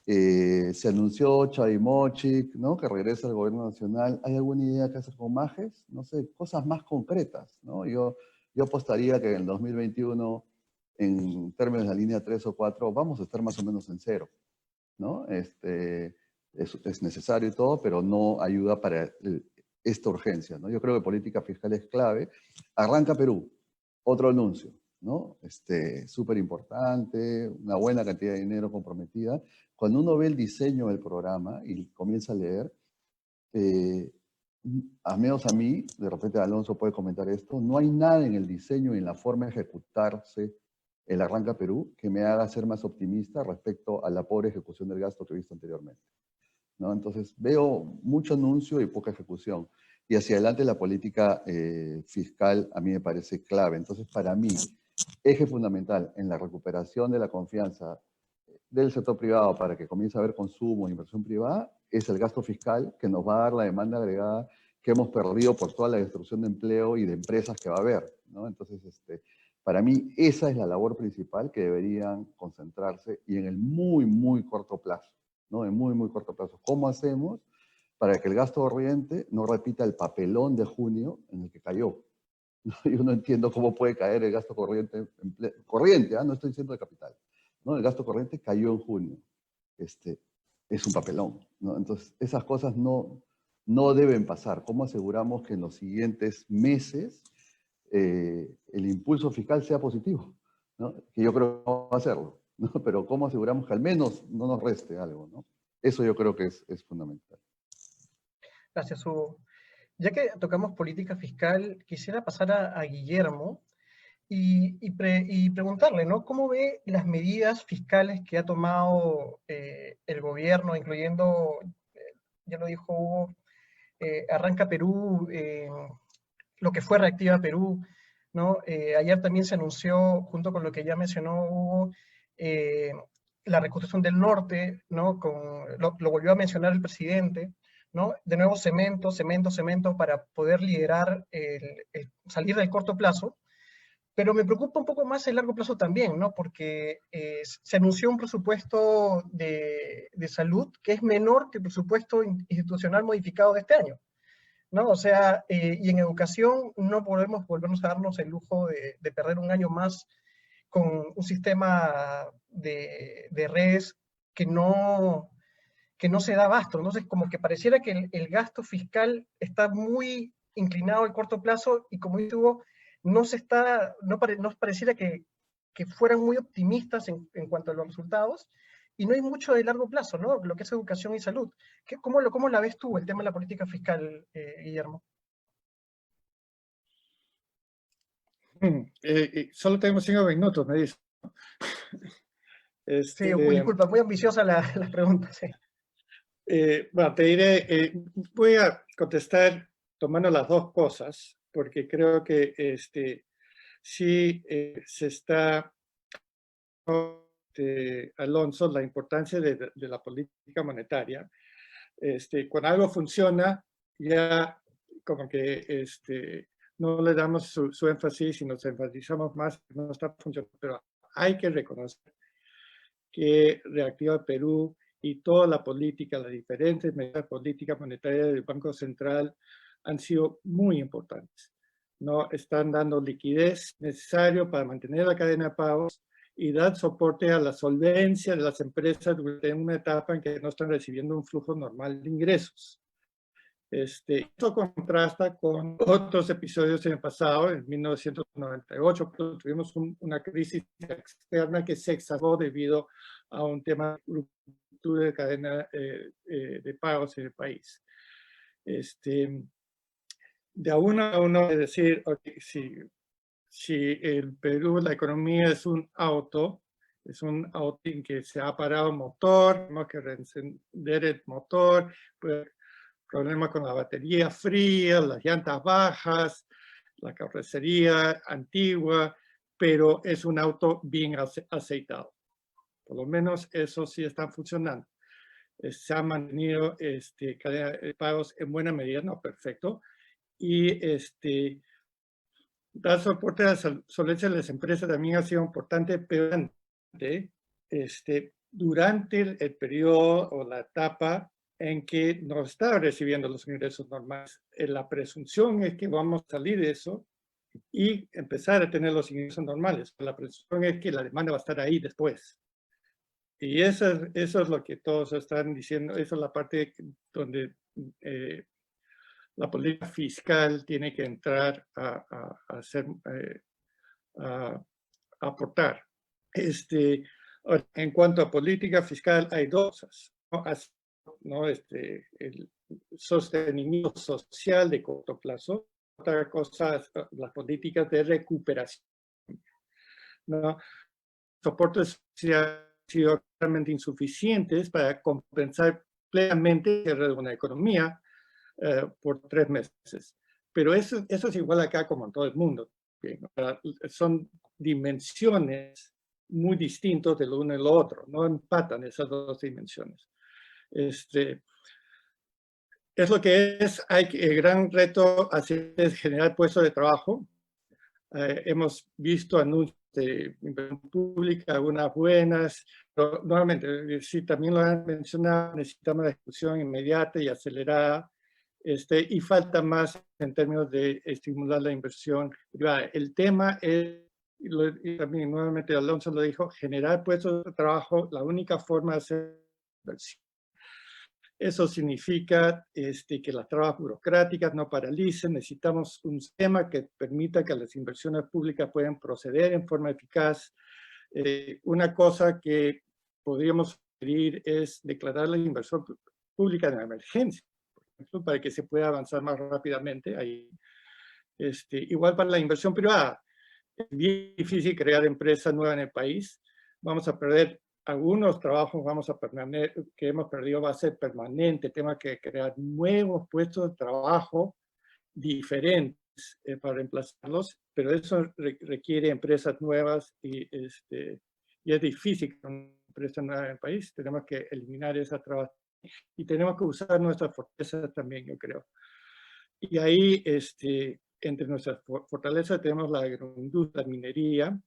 Se anunció Chavimochic, ¿no? Que regresa al gobierno nacional. ¿Hay alguna idea que hacer con Majes? No sé, cosas más concretas, ¿no? Yo apostaría que en el 2021, en términos de la línea 3 o 4, vamos a estar más o menos en cero, ¿no? Es necesario y todo, pero no ayuda para esta urgencia, ¿no? Yo creo que política fiscal es clave. Arranca Perú, otro anuncio, ¿no? Súper importante, una buena cantidad de dinero comprometida. Cuando uno ve el diseño del programa y comienza a leer, al menos a mí, de repente Alonso puede comentar esto, no hay nada en el diseño y en la forma de ejecutarse el Arranca Perú que me haga ser más optimista respecto a la pobre ejecución del gasto que he visto anteriormente, ¿no? Entonces veo mucho anuncio y poca ejecución. Y hacia adelante la política fiscal a mí me parece clave. Entonces, para mí, eje fundamental en la recuperación de la confianza del sector privado para que comience a haber consumo e inversión privada es el gasto fiscal que nos va a dar la demanda agregada que hemos perdido por toda la destrucción de empleo y de empresas que va a haber, ¿no? Entonces, para mí, esa es la labor principal que deberían concentrarse y en el muy, muy corto plazo, ¿no? En muy, muy corto plazo. ¿Cómo hacemos para que el gasto corriente no repita el papelón de junio en el que cayó? Yo no entiendo cómo puede caer el gasto corriente, no estoy diciendo de capital, ¿no? El gasto corriente cayó en junio. Es un papelón, ¿no? Entonces, esas cosas no deben pasar. ¿Cómo aseguramos que en los siguientes meses el impulso fiscal sea positivo? ¿no? Que yo creo que no va a hacerlo, ¿no? Pero ¿cómo aseguramos que al menos no nos reste algo, ¿no? Eso yo creo que es fundamental. Gracias, Hugo. Ya que tocamos política fiscal, quisiera pasar a Guillermo y preguntarle, ¿no? ¿Cómo ve las medidas fiscales que ha tomado el gobierno, incluyendo, ya lo dijo Hugo, Arranca Perú, lo que fue Reactiva Perú, ¿no? Ayer también se anunció, junto con lo que ya mencionó Hugo, la reconstrucción del norte, ¿no? Lo volvió a mencionar el presidente, ¿no? De nuevo cemento, cemento, cemento para poder liderar salir del corto plazo, pero me preocupa un poco más el largo plazo también, ¿no? Porque se anunció un presupuesto de salud que es menor que el presupuesto institucional modificado de este año, ¿no? O sea, y en educación no podemos volvernos a darnos el lujo de perder un año más con un sistema de redes que no se da abasto. Entonces, como que pareciera que el gasto fiscal está muy inclinado al corto plazo y como dice Hugo, no pareciera que fueran muy optimistas en cuanto a los resultados y no hay mucho de largo plazo, ¿no? Lo que es educación y salud. ¿Cómo la ves tú, el tema de la política fiscal, Guillermo? Solo tenemos 5 minutos, me dice. Sí, disculpa, muy ambiciosa la pregunta, sí. Bueno, te diré, voy a contestar tomando las dos cosas, porque creo que sí se está, Alonso, la importancia de la política monetaria. Cuando algo funciona, ya como que no le damos su énfasis y nos enfatizamos más, no está funcionando, pero hay que reconocer que Reactiva Perú y toda la política, las diferentes medidas políticas monetarias del Banco Central han sido muy importantes. No están dando liquidez necesaria para mantener la cadena de pagos y dar soporte a la solvencia de las empresas durante una etapa en que no están recibiendo un flujo normal de ingresos. Esto contrasta con otros episodios en el pasado, en 1998, cuando tuvimos una crisis externa que se exacerbó debido a un tema de ruptura de cadena de pagos en el país. De a uno es decir, okay, si el Perú, la economía es un auto en que se ha parado el motor, tenemos que reencender el motor, pues, problemas con la batería fría, las llantas bajas, la carrocería antigua, pero es un auto bien aceitado. Por lo menos eso sí está funcionando. Se ha mantenido cadena de pagos en buena medida, no perfecto, y dar soporte a la solvencia de las empresas también ha sido importante, pero durante el periodo o la etapa en que no está recibiendo los ingresos normales. La presunción es que vamos a salir de eso y empezar a tener los ingresos normales. La presunción es que la demanda va a estar ahí después. Y eso es lo que todos están diciendo. Esa es la parte donde la política fiscal tiene que entrar a aportar. En cuanto a política fiscal, hay dos cosas, ¿no? El sostenimiento social de corto plazo, otra cosa, las políticas de recuperación, ¿no? Soportes han sido realmente insuficientes para compensar plenamente el cierre de una economía por 3 meses. Pero eso es igual acá como en todo el mundo. Son dimensiones muy distintas de lo uno y lo otro, no empatan esas dos dimensiones. Es lo que es, el gran reto es generar puestos de trabajo. Hemos visto anuncios de inversión pública, algunas buenas, pero nuevamente, si también lo han mencionado, necesitamos la ejecución inmediata y acelerada, y falta más en términos de estimular la inversión privada. El tema es, y también nuevamente Alonso lo dijo, generar puestos de trabajo, la única forma de hacer inversión. Eso significa que las trabas burocráticas no paralicen. Necesitamos un sistema que permita que las inversiones públicas puedan proceder en forma eficaz. Una cosa que podríamos sugerir es declarar la inversión pública de emergencia, por ejemplo, para que se pueda avanzar más rápidamente ahí. Igual para la inversión privada. Es bien difícil crear empresas nuevas en el país. Vamos a perder algunos trabajos, que hemos perdido va a ser permanente. Tenemos que crear nuevos puestos de trabajo diferentes para reemplazarlos, pero eso requiere empresas nuevas y es difícil que una empresa nueva en el país. Tenemos que eliminar esas trabas y tenemos que usar nuestras fortalezas también, yo creo. Y ahí, entre nuestras fortalezas tenemos la agroindustria, la minería.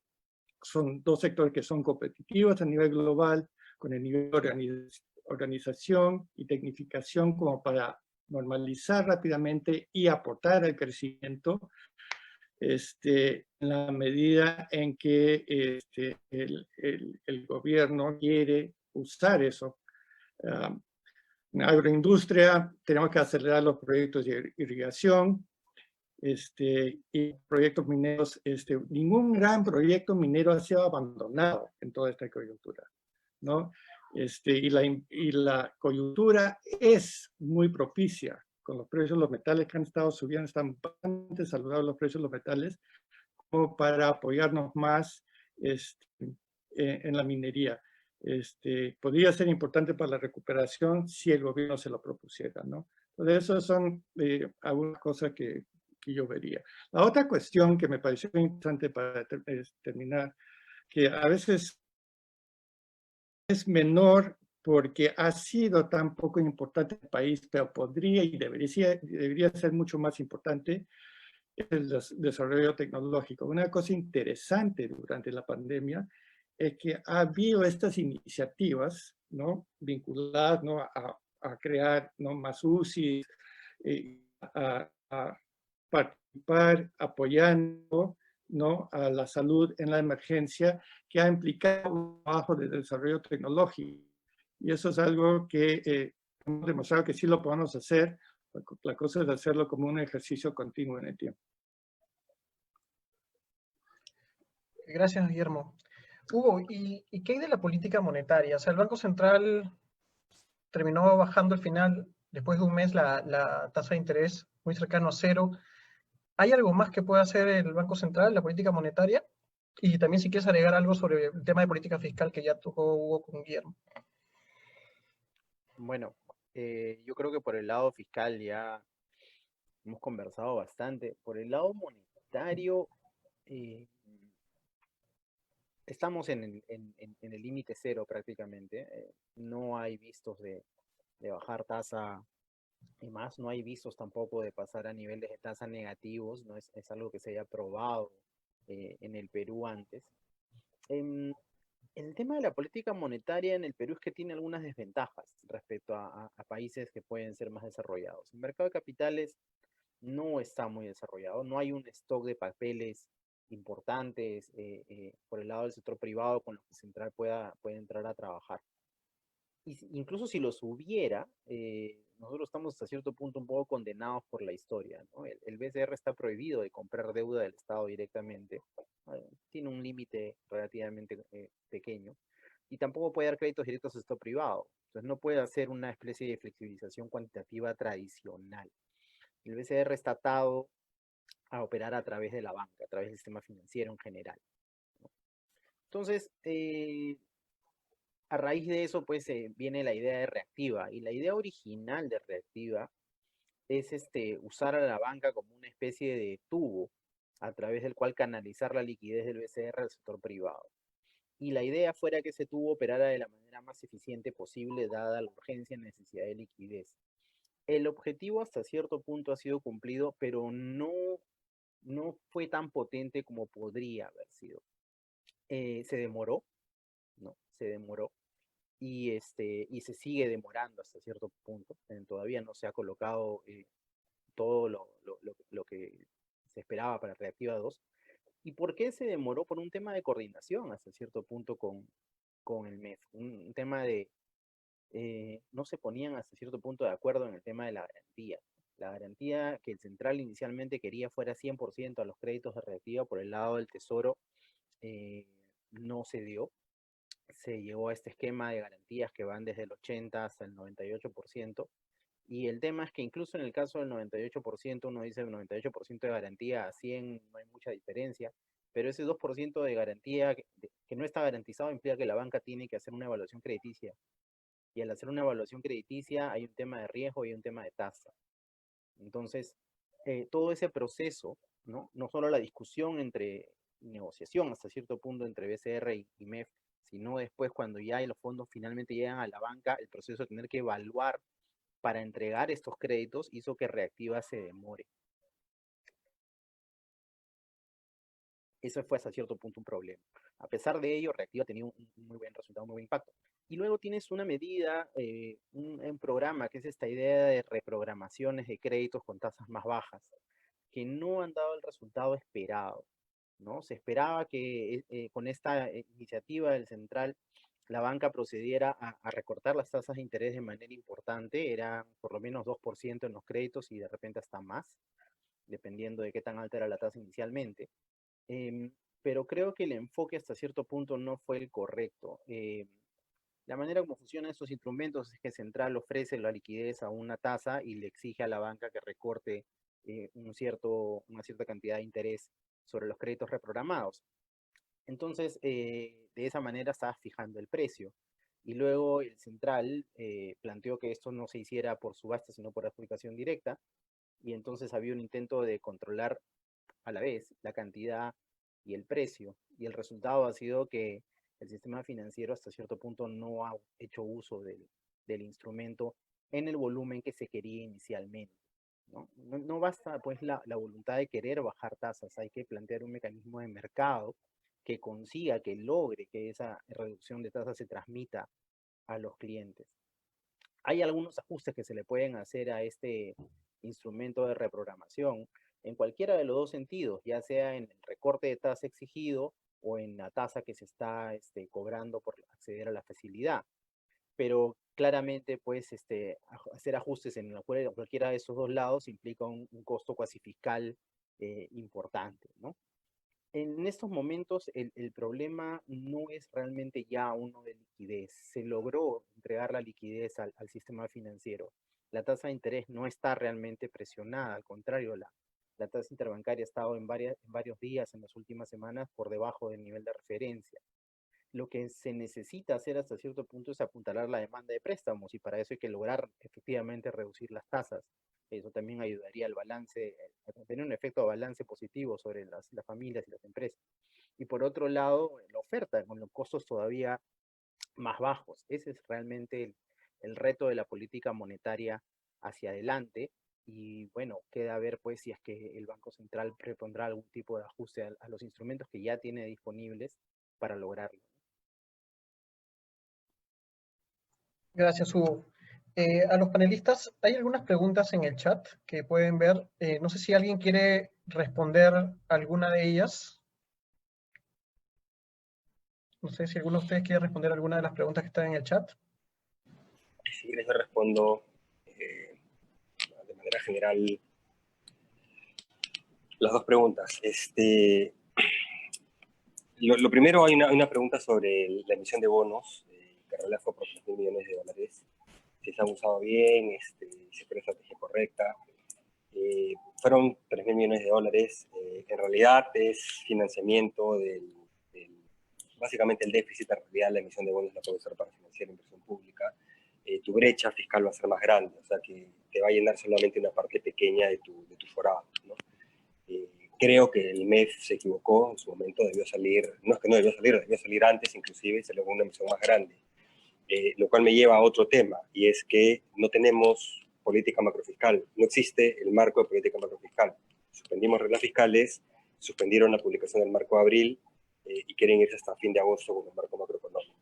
Son dos sectores que son competitivos a nivel global, con el nivel de organización y tecnificación como para normalizar rápidamente y aportar al crecimiento en la medida en que el gobierno quiere usar eso. En agroindustria tenemos que acelerar los proyectos de irrigación, y proyectos mineros. Ningún gran proyecto minero ha sido abandonado en toda esta coyuntura, ¿no? Y la coyuntura es muy propicia con los precios de los metales que han estado subiendo, están bastante saludables los precios de los metales, como para apoyarnos más en la minería. Podría ser importante para la recuperación si el gobierno se lo propusiera, ¿no? Entonces, esas son algunas cosas que yo vería. La otra cuestión que me pareció interesante para terminar, que a veces es menor porque ha sido tan poco importante en el país, pero podría y debería ser mucho más importante, es el desarrollo tecnológico. Una cosa interesante durante la pandemia es que ha habido estas iniciativas, ¿no?, vinculadas, ¿no?, a crear, ¿no?, más UCI, a participar apoyando, ¿no?, a la salud en la emergencia, que ha implicado un trabajo de desarrollo tecnológico. Y eso es algo que hemos demostrado que sí lo podemos hacer. La cosa es hacerlo como un ejercicio continuo en el tiempo. Gracias, Guillermo. Hugo, ¿y qué hay de la política monetaria? O sea, el Banco Central terminó bajando al final, después de un mes, la tasa de interés muy cercano a cero. ¿Hay algo más que pueda hacer el Banco Central, la política monetaria? Y también si quieres agregar algo sobre el tema de política fiscal que ya tocó Hugo con Guillermo. Bueno, yo creo que por el lado fiscal ya hemos conversado bastante. Por el lado monetario, estamos en el límite cero prácticamente. No hay vistos de bajar tasa y más. No hay vistos tampoco de pasar a niveles de tasa negativos. No es algo que se haya probado en el Perú antes. El tema de la política monetaria en el Perú es que tiene algunas desventajas respecto a países que pueden ser más desarrollados. El mercado de capitales no está muy desarrollado, no hay un stock de papeles importantes por el lado del sector privado con los que Central puede entrar a trabajar. Incluso si los hubiera, nosotros estamos hasta cierto punto un poco condenados por la historia, ¿no? El BCR está prohibido de comprar deuda del Estado directamente, tiene un límite relativamente pequeño, y tampoco puede dar créditos directos al sector privado, entonces no puede hacer una especie de flexibilización cuantitativa tradicional. El BCR está atado a operar a través de la banca, a través del sistema financiero en general, ¿no? Entonces, a raíz de eso, pues, viene la idea de Reactiva, y la idea original de Reactiva es usar a la banca como una especie de tubo a través del cual canalizar la liquidez del BCR al sector privado. Y la idea fuera que ese tubo operara de la manera más eficiente posible, dada la urgencia y necesidad de liquidez. El objetivo hasta cierto punto ha sido cumplido, pero no fue tan potente como podría haber sido. Se demoró, ¿no? Se demoró. Y se sigue demorando hasta cierto punto. Todavía no se ha colocado todo lo que se esperaba para Reactiva 2. ¿Y por qué se demoró? Por un tema de coordinación hasta cierto punto con el MEF. Un tema de, no se ponían hasta cierto punto de acuerdo en el tema de la garantía. La garantía que el Central inicialmente quería fuera 100% a los créditos de Reactiva por el lado del Tesoro, no se dio. Se llegó a este esquema de garantías que van desde el 80 hasta el 98%. Y el tema es que incluso en el caso del 98%, uno dice el 98% de garantía a 100, no hay mucha diferencia, pero ese 2% de garantía que no está garantizado implica que la banca tiene que hacer una evaluación crediticia. Y al hacer una evaluación crediticia hay un tema de riesgo y un tema de tasa. Entonces, todo ese proceso, ¿no? No solo la discusión entre negociación hasta cierto punto entre BCR y MEF, sino después cuando ya los fondos finalmente llegan a la banca, el proceso de tener que evaluar para entregar estos créditos hizo que Reactiva se demore. Eso fue hasta cierto punto un problema. A pesar de ello, Reactiva tenía un muy buen resultado, un muy buen impacto. Y luego tienes una medida, un programa, que es esta idea de reprogramaciones de créditos con tasas más bajas, que no han dado el resultado esperado, ¿no? Se esperaba que con esta iniciativa del Central la banca procediera a recortar las tasas de interés de manera importante, era por lo menos 2% en los créditos y de repente hasta más, dependiendo de qué tan alta era la tasa inicialmente. Pero creo que el enfoque hasta cierto punto no fue el correcto. La manera como funcionan estos instrumentos es que Central ofrece la liquidez a una tasa y le exige a la banca que recorte una cierta cantidad de interés sobre los créditos reprogramados. Entonces, de esa manera estaba fijando el precio. Y luego el Central planteó que esto no se hiciera por subasta, sino por adjudicación directa. Y entonces había un intento de controlar a la vez la cantidad y el precio. Y el resultado ha sido que el sistema financiero hasta cierto punto no ha hecho uso del instrumento en el volumen que se quería inicialmente. No basta pues la voluntad de querer bajar tasas, hay que plantear un mecanismo de mercado que consiga, que logre que esa reducción de tasas se transmita a los clientes. Hay algunos ajustes que se le pueden hacer a este instrumento de reprogramación en cualquiera de los dos sentidos, ya sea en el recorte de tasa exigido o en la tasa que se está cobrando por acceder a la facilidad. Pero claramente, pues, hacer ajustes en cualquiera de esos dos lados implica un costo cuasi fiscal importante, ¿no? En estos momentos el problema no es realmente ya uno de liquidez. Se logró entregar la liquidez al sistema financiero. La tasa de interés no está realmente presionada, al contrario, la tasa interbancaria ha estado en varios días en las últimas semanas por debajo del nivel de referencia. Lo que se necesita hacer hasta cierto punto es apuntalar la demanda de préstamos y para eso hay que lograr efectivamente reducir las tasas. Eso también ayudaría al balance, a tener un efecto de balance positivo sobre las familias y las empresas. Y por otro lado, la oferta con los costos todavía más bajos. Ese es realmente el reto de la política monetaria hacia adelante. Y bueno, queda ver pues si es que el Banco Central propondrá algún tipo de ajuste a los instrumentos que ya tiene disponibles para lograrlo. Gracias, Hugo. A los panelistas, hay algunas preguntas en el chat que pueden ver. No sé si alguien quiere responder alguna de ellas. No sé si alguno de ustedes quiere responder alguna de las preguntas que están en el chat. Si quieres, yo respondo de manera general las dos preguntas. Lo primero, hay una pregunta sobre la emisión de bonos, que en realidad fue por $3.000 millones. Si se han usado bien, si fue la estrategia correcta. Fueron $3.000 millones. En realidad es financiamiento básicamente el déficit. En realidad la emisión de bonos la puede usar para financiar inversión pública. Tu brecha fiscal va a ser más grande, o sea que te va a llenar solamente una parte pequeña de tu forado, ¿no? Creo que el MEF se equivocó en su momento, debió salir, no es que no debió salir antes inclusive, y se logró una emisión más grande. Lo cual me lleva a otro tema, y es que no tenemos política macrofiscal, no existe el marco de política macrofiscal. Suspendimos reglas fiscales, suspendieron la publicación del marco de abril y quieren irse hasta fin de agosto con el marco macroeconómico.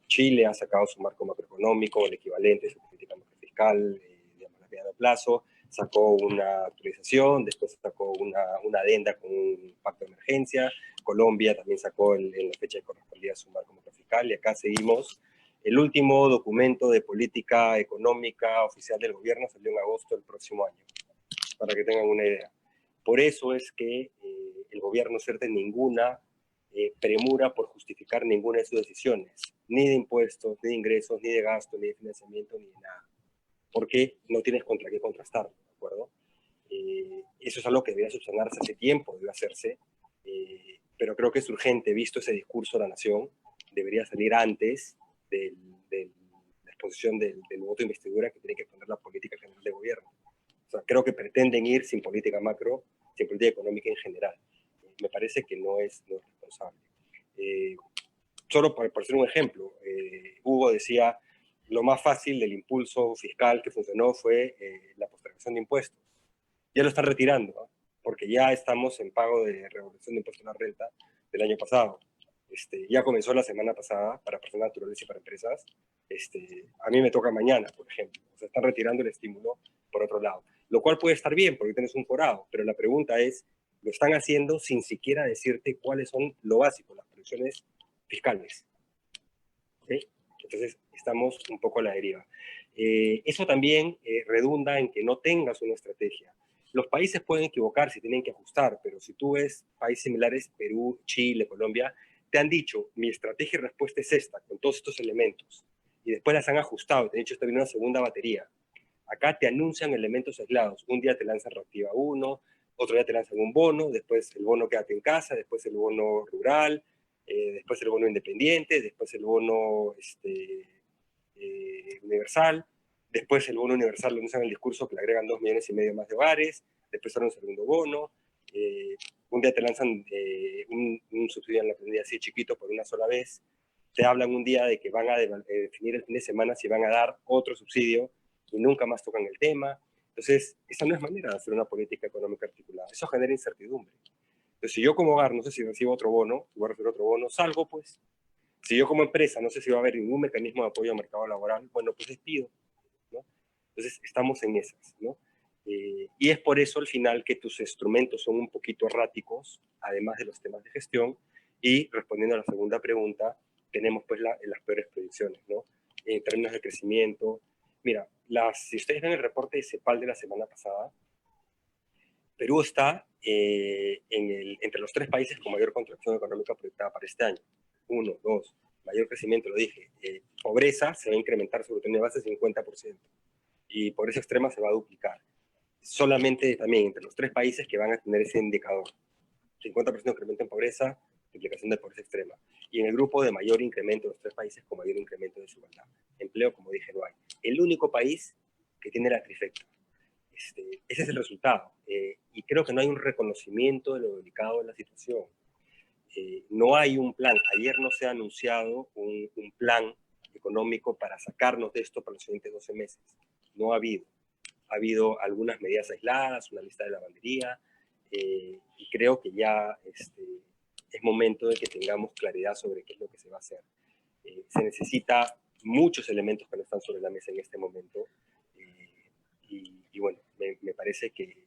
Chile ha sacado su marco macroeconómico, el equivalente a su política macrofiscal, digamos, a mediano plazo, sacó una actualización, después sacó una adenda con un pacto de emergencia. Colombia también sacó en la fecha que correspondía a su marco macrofiscal, y acá seguimos. El último documento de política económica oficial del gobierno salió en agosto del próximo año, para que tengan una idea. Por eso es que el gobierno no cierte ninguna premura por justificar ninguna de sus decisiones, ni de impuestos, ni de ingresos, ni de gastos, ni de financiamiento, ni de nada, porque no tienes contra qué contrastarlo, ¿de acuerdo? Eso es algo que debería subsanarse hace tiempo, debe hacerse, pero creo que es urgente, visto ese discurso de la nación, debería salir antes de la exposición del voto de investidura que tiene que poner la política general de gobierno. O sea, creo que pretenden ir sin política macro, sin política económica en general. Me parece que no es responsable. Solo por ser un ejemplo, Hugo decía, lo más fácil del impulso fiscal que funcionó fue la postergación de impuestos. Ya lo están retirando, ¿no? Porque ya estamos en pago de revolución de impuestos a la renta del año pasado. Ya comenzó la semana pasada para personas naturales y para empresas. A mí me toca mañana, por ejemplo. O sea, están retirando el estímulo por otro lado. Lo cual puede estar bien porque tienes un forado, pero la pregunta es, lo están haciendo sin siquiera decirte cuáles son lo básico, las previsiones fiscales. ¿Sí? Entonces, estamos un poco a la deriva. Eso también redunda en que no tengas una estrategia. Los países pueden equivocarse, tienen que ajustar, pero si tú ves países similares, Perú, Chile, Colombia, te han dicho, mi estrategia y respuesta es esta, con todos estos elementos, y después las han ajustado, te han dicho, esta viene una segunda batería. Acá te anuncian elementos aislados, un día te lanzan Reactiva 1, otro día te lanzan un bono, después el bono quédate en casa, después el bono rural, después el bono independiente, después el bono universal, después el bono universal lo usan en el discurso que le agregan 2,5 millones más de hogares, después ahora un segundo bono, un día te lanzan un subsidio en la prendida así chiquito por una sola vez, te hablan un día de que van a definir el fin de semana si van a dar otro subsidio y nunca más tocan el tema. Entonces, esa no es manera de hacer una política económica articulada, eso genera incertidumbre. Entonces, si yo como hogar no sé si recibo otro bono, si voy a recibir otro bono, salgo pues. Si yo como empresa no sé si va a haber ningún mecanismo de apoyo al mercado laboral, bueno, pues despido, ¿no? Entonces, estamos en esas, ¿no? Y es por eso al final que tus instrumentos son un poquito erráticos, además de los temas de gestión, y respondiendo a la segunda pregunta, tenemos pues las peores predicciones, ¿no? En términos de crecimiento. Mira, si ustedes ven el reporte de CEPAL de la semana pasada, Perú está entre los 3 países con mayor contracción económica proyectada para este año. 1, 2, mayor crecimiento, lo dije. Pobreza se va a incrementar sobre todo de base 50%. Y pobreza extrema se va a duplicar. Solamente también entre los 3 países que van a tener ese indicador. 50% de incremento en pobreza, duplicación de pobreza extrema. Y en el grupo de mayor incremento, los 3 países con mayor incremento de desigualdad. Empleo, como dije, no hay. El único país que tiene la trifecta. Ese es el resultado. Y creo que no hay un reconocimiento de lo delicado de la situación. No hay un plan. Ayer no se ha anunciado un plan económico para sacarnos de esto para los siguientes 12 meses. No ha habido. Ha habido algunas medidas aisladas, una lista de lavandería, y creo que ya es momento de que tengamos claridad sobre qué es lo que se va a hacer. Se necesita muchos elementos que no están sobre la mesa en este momento, y bueno, me parece que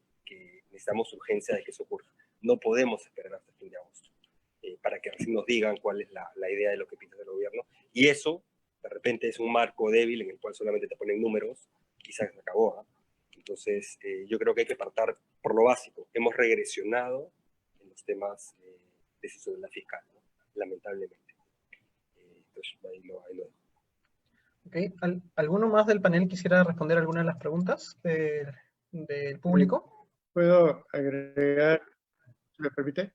necesitamos urgencia de que eso ocurra. No podemos esperar hasta el fin de agosto para que recién nos digan cuál es la idea de lo que piensa el gobierno, y eso de repente es un marco débil en el cual solamente te ponen números y se acabó, ¿eh? Entonces, yo creo que hay que partir por lo básico. Hemos regresionado en los temas de decisión fiscal, ¿no? Lamentablemente. Entonces, ahí lo dejo. Okay. ¿Alguno más del panel quisiera responder alguna de las preguntas del público? ¿Puedo agregar, si me permite?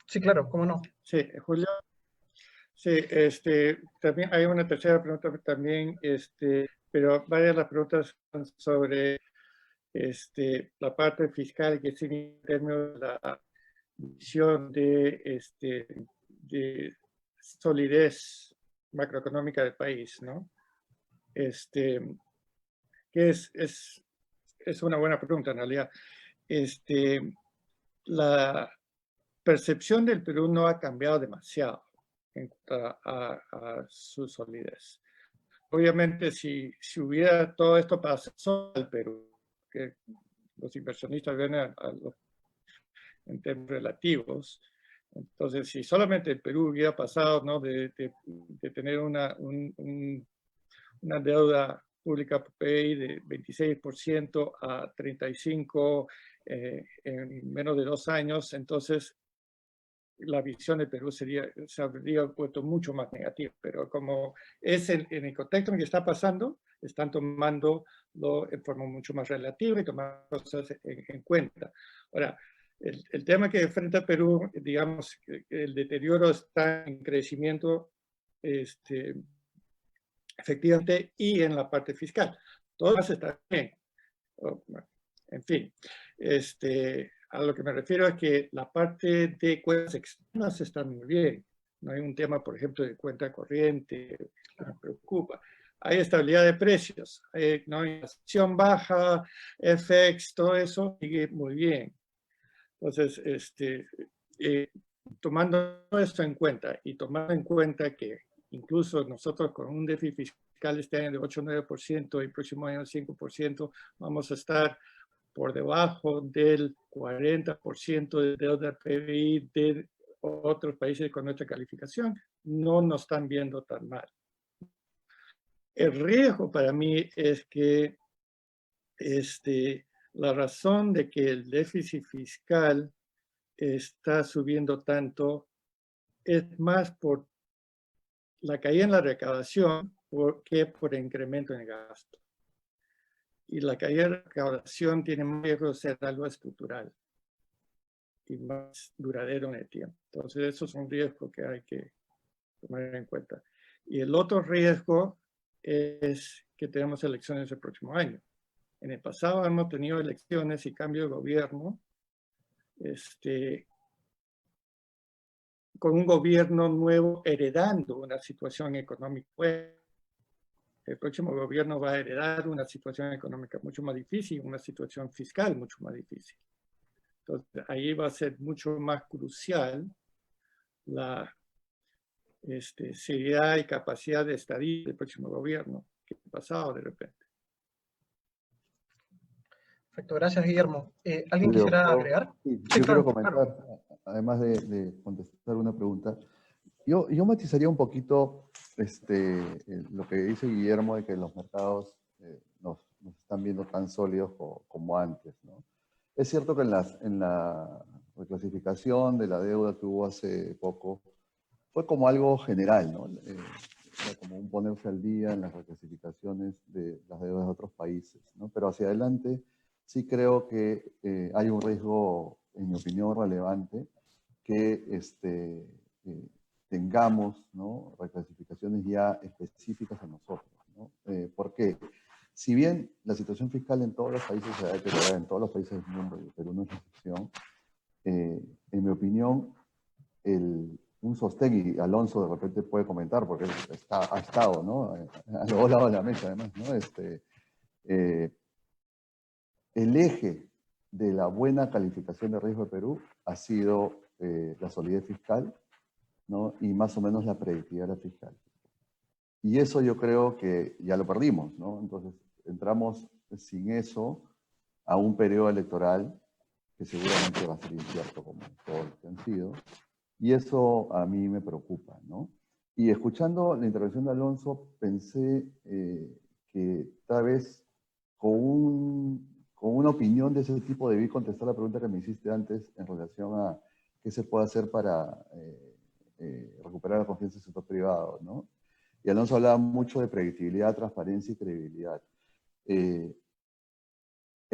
Sí, claro, cómo no. Sí, Julio. Sí, también hay una tercera pregunta también, pero varias de las preguntas son sobre la parte fiscal, que es en términos de la visión de solidez macroeconómica del país, ¿no? Que es una buena pregunta en realidad. La percepción del Perú no ha cambiado demasiado en cuanto a su solidez. Obviamente, si hubiera todo esto pasado al Perú, que los inversionistas ven en términos relativos, entonces si solamente el Perú hubiera pasado, ¿no?, de tener una deuda pública PBI de 26% a 35% en menos de 2 años, entonces la visión de Perú se habría puesto mucho más negativa, pero como es en el contexto en que está pasando, están tomándolo en forma mucho más relativa y tomando cosas en cuenta. Ahora, el tema que enfrenta Perú, digamos, que el deterioro está en crecimiento efectivamente y en la parte fiscal. Todo más está bien. En fin, a lo que me refiero es que la parte de cuentas externas está muy bien. No hay un tema, por ejemplo, de cuenta corriente que me preocupa. Hay estabilidad de precios, no hay inflación baja, FX, todo eso sigue muy bien. Entonces, tomando esto en cuenta y tomando en cuenta que incluso nosotros con un déficit fiscal este año de 8 o 9%, el próximo año 5%, vamos a estar por debajo del 40% de deuda PBI de otros países con nuestra calificación, no nos están viendo tan mal. El riesgo para mí es que la razón de que el déficit fiscal está subiendo tanto es más por la caída en la recaudación que por el incremento en el gasto. Y la caída de la recaudación tiene más riesgo de ser algo estructural y más duradero en el tiempo. Entonces, esos son riesgos que hay que tomar en cuenta. Y el otro riesgo es que tenemos elecciones el próximo año. En el pasado hemos tenido elecciones y cambio de gobierno, con un gobierno nuevo heredando una situación económica. El próximo gobierno va a heredar una situación económica mucho más difícil, una situación fiscal mucho más difícil. Entonces, ahí va a ser mucho más crucial la seriedad y capacidad de estadía del próximo gobierno que ha pasado de repente. Perfecto, gracias Guillermo. ¿Alguien Julio, quisiera agregar? Sí, Sí, yo quiero claro, comentar, claro. además de contestar una pregunta, yo matizaría un poquito lo que dice Guillermo de que los mercados nos están viendo tan sólidos como antes, ¿no? Es cierto que en la reclasificación de la deuda que hubo hace poco, fue como algo general, ¿no? Era como un ponerse al día en las reclasificaciones de las deudas de otros países, ¿no? Pero hacia adelante sí creo que hay un riesgo, en mi opinión, relevante que tengamos, ¿no?, reclasificaciones ya específicas a nosotros, ¿no? Porque si bien la situación fiscal en todos los países se va a deteriorar, en todos los países del mundo, y Perú no es excepción, en mi opinión, un sostén, y Alonso de repente puede comentar, porque él ha estado, ¿no?, a los lados de la mesa además, ¿no? El eje de la buena calificación de riesgo de Perú ha sido la solidez fiscal, ¿no?, y más o menos la predictibilidad fiscal. Y eso yo creo que ya lo perdimos, ¿no? Entonces entramos sin eso a un periodo electoral que seguramente va a ser incierto como todos los que han sido. Y eso a mí me preocupa, ¿no? Y escuchando la intervención de Alonso, pensé que tal vez con una opinión de ese tipo debí contestar la pregunta que me hiciste antes en relación a qué se puede hacer para recuperar la confianza del sector privado, ¿no? Y Alonso hablaba mucho de predictibilidad, transparencia y credibilidad. El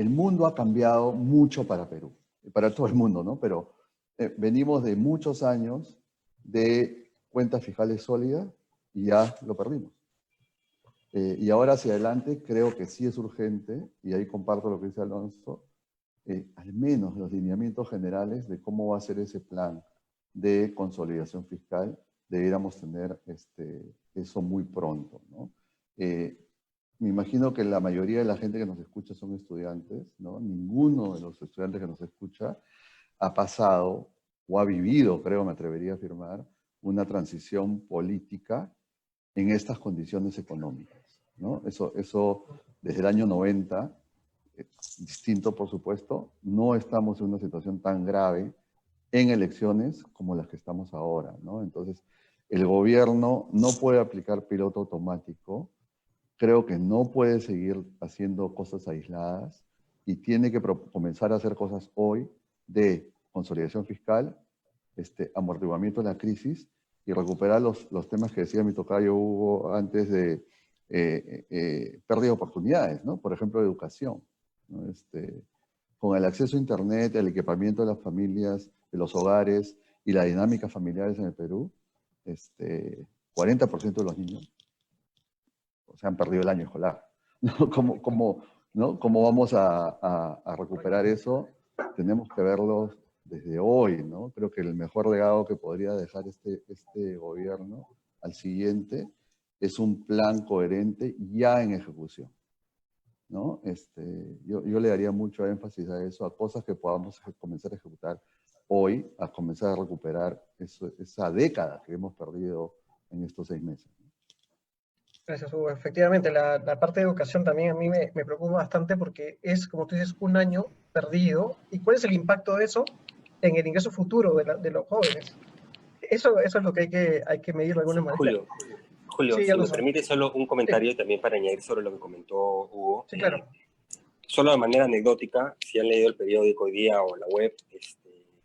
mundo ha cambiado mucho para Perú, para todo el mundo, ¿no? Pero venimos de muchos años de cuentas fiscales sólidas y ya lo perdimos. Y ahora hacia adelante creo que sí es urgente, y ahí comparto lo que dice Alonso, al menos los lineamientos generales de cómo va a ser ese plan de consolidación fiscal, debiéramos tener eso muy pronto, ¿no? Me imagino que la mayoría de la gente que nos escucha son estudiantes, ¿no? Ninguno de los estudiantes que nos escucha ha pasado o ha vivido, creo, me atrevería a afirmar, una transición política en estas condiciones económicas, ¿no? Eso desde el año 90, distinto por supuesto, no estamos en una situación tan grave en elecciones como las que estamos ahora, ¿no? Entonces, el gobierno no puede aplicar piloto automático, creo que no puede seguir haciendo cosas aisladas y tiene que comenzar a hacer cosas hoy de consolidación fiscal, amortiguamiento de la crisis y recuperar los temas que decía mi tocayo Hugo antes de pérdida de oportunidades, ¿no? Por ejemplo, educación, ¿no? Con el acceso a Internet, el equipamiento de las familias, de los hogares y las dinámicas familiares en el Perú, 40% de los niños se han perdido el año escolar. ¿No? ¿Cómo vamos a recuperar eso? Tenemos que verlo desde hoy, ¿no? Creo que el mejor legado que podría dejar este gobierno al siguiente es un plan coherente ya en ejecución, ¿no? Yo le daría mucho énfasis a eso, a cosas que podamos comenzar a ejecutar hoy, a comenzar a recuperar esa década que hemos perdido en estos 6 meses. Gracias, Hugo. Efectivamente, la parte de educación también a mí me preocupa bastante porque es, como tú dices, un año perdido. ¿Y cuál es el impacto de eso en el ingreso futuro de los jóvenes? Eso es lo que hay que medir de alguna manera. Julio, Sí, si me Alonso. permite solo un comentario también para añadir sobre lo que comentó Hugo. Sí, claro. Solo de manera anecdótica, si han leído el periódico hoy día o la web,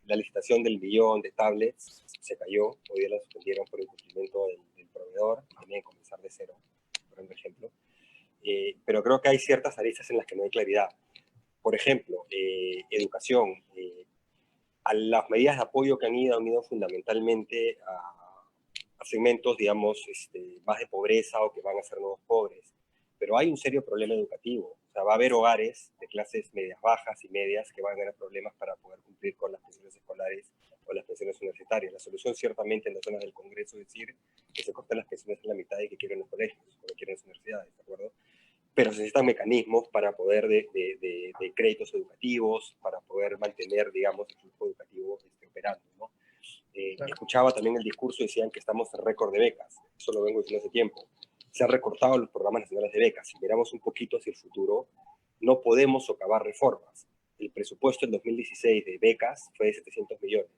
la licitación del billón de tablets se cayó. Hoy día la suspendieron por incumplimiento del proveedor, y también comenzar de cero, por ejemplo. Pero creo que hay ciertas aristas en las que no hay claridad. Por ejemplo, educación. A las medidas de apoyo que han ido fundamentalmente a segmentos, digamos, más de pobreza o que van a ser nuevos pobres. Pero hay un serio problema educativo. O sea, va a haber hogares de clases medias bajas y medias que van a tener problemas para poder cumplir con las pensiones escolares o las pensiones universitarias. La solución ciertamente en las zonas del Congreso es decir que se corten las pensiones en la mitad y que quieren los colegios o que quieren las universidades, ¿de acuerdo? Pero se necesitan mecanismos para poder de créditos educativos, para poder mantener, digamos, el flujo educativo operando, ¿no? Claro. Escuchaba también el discurso, decían que estamos en récord de becas. Eso lo vengo diciendo hace tiempo. Se han recortado los programas nacionales de becas. Si miramos un poquito hacia el futuro, no podemos socavar reformas. El presupuesto del 2016 de becas fue de 700 millones.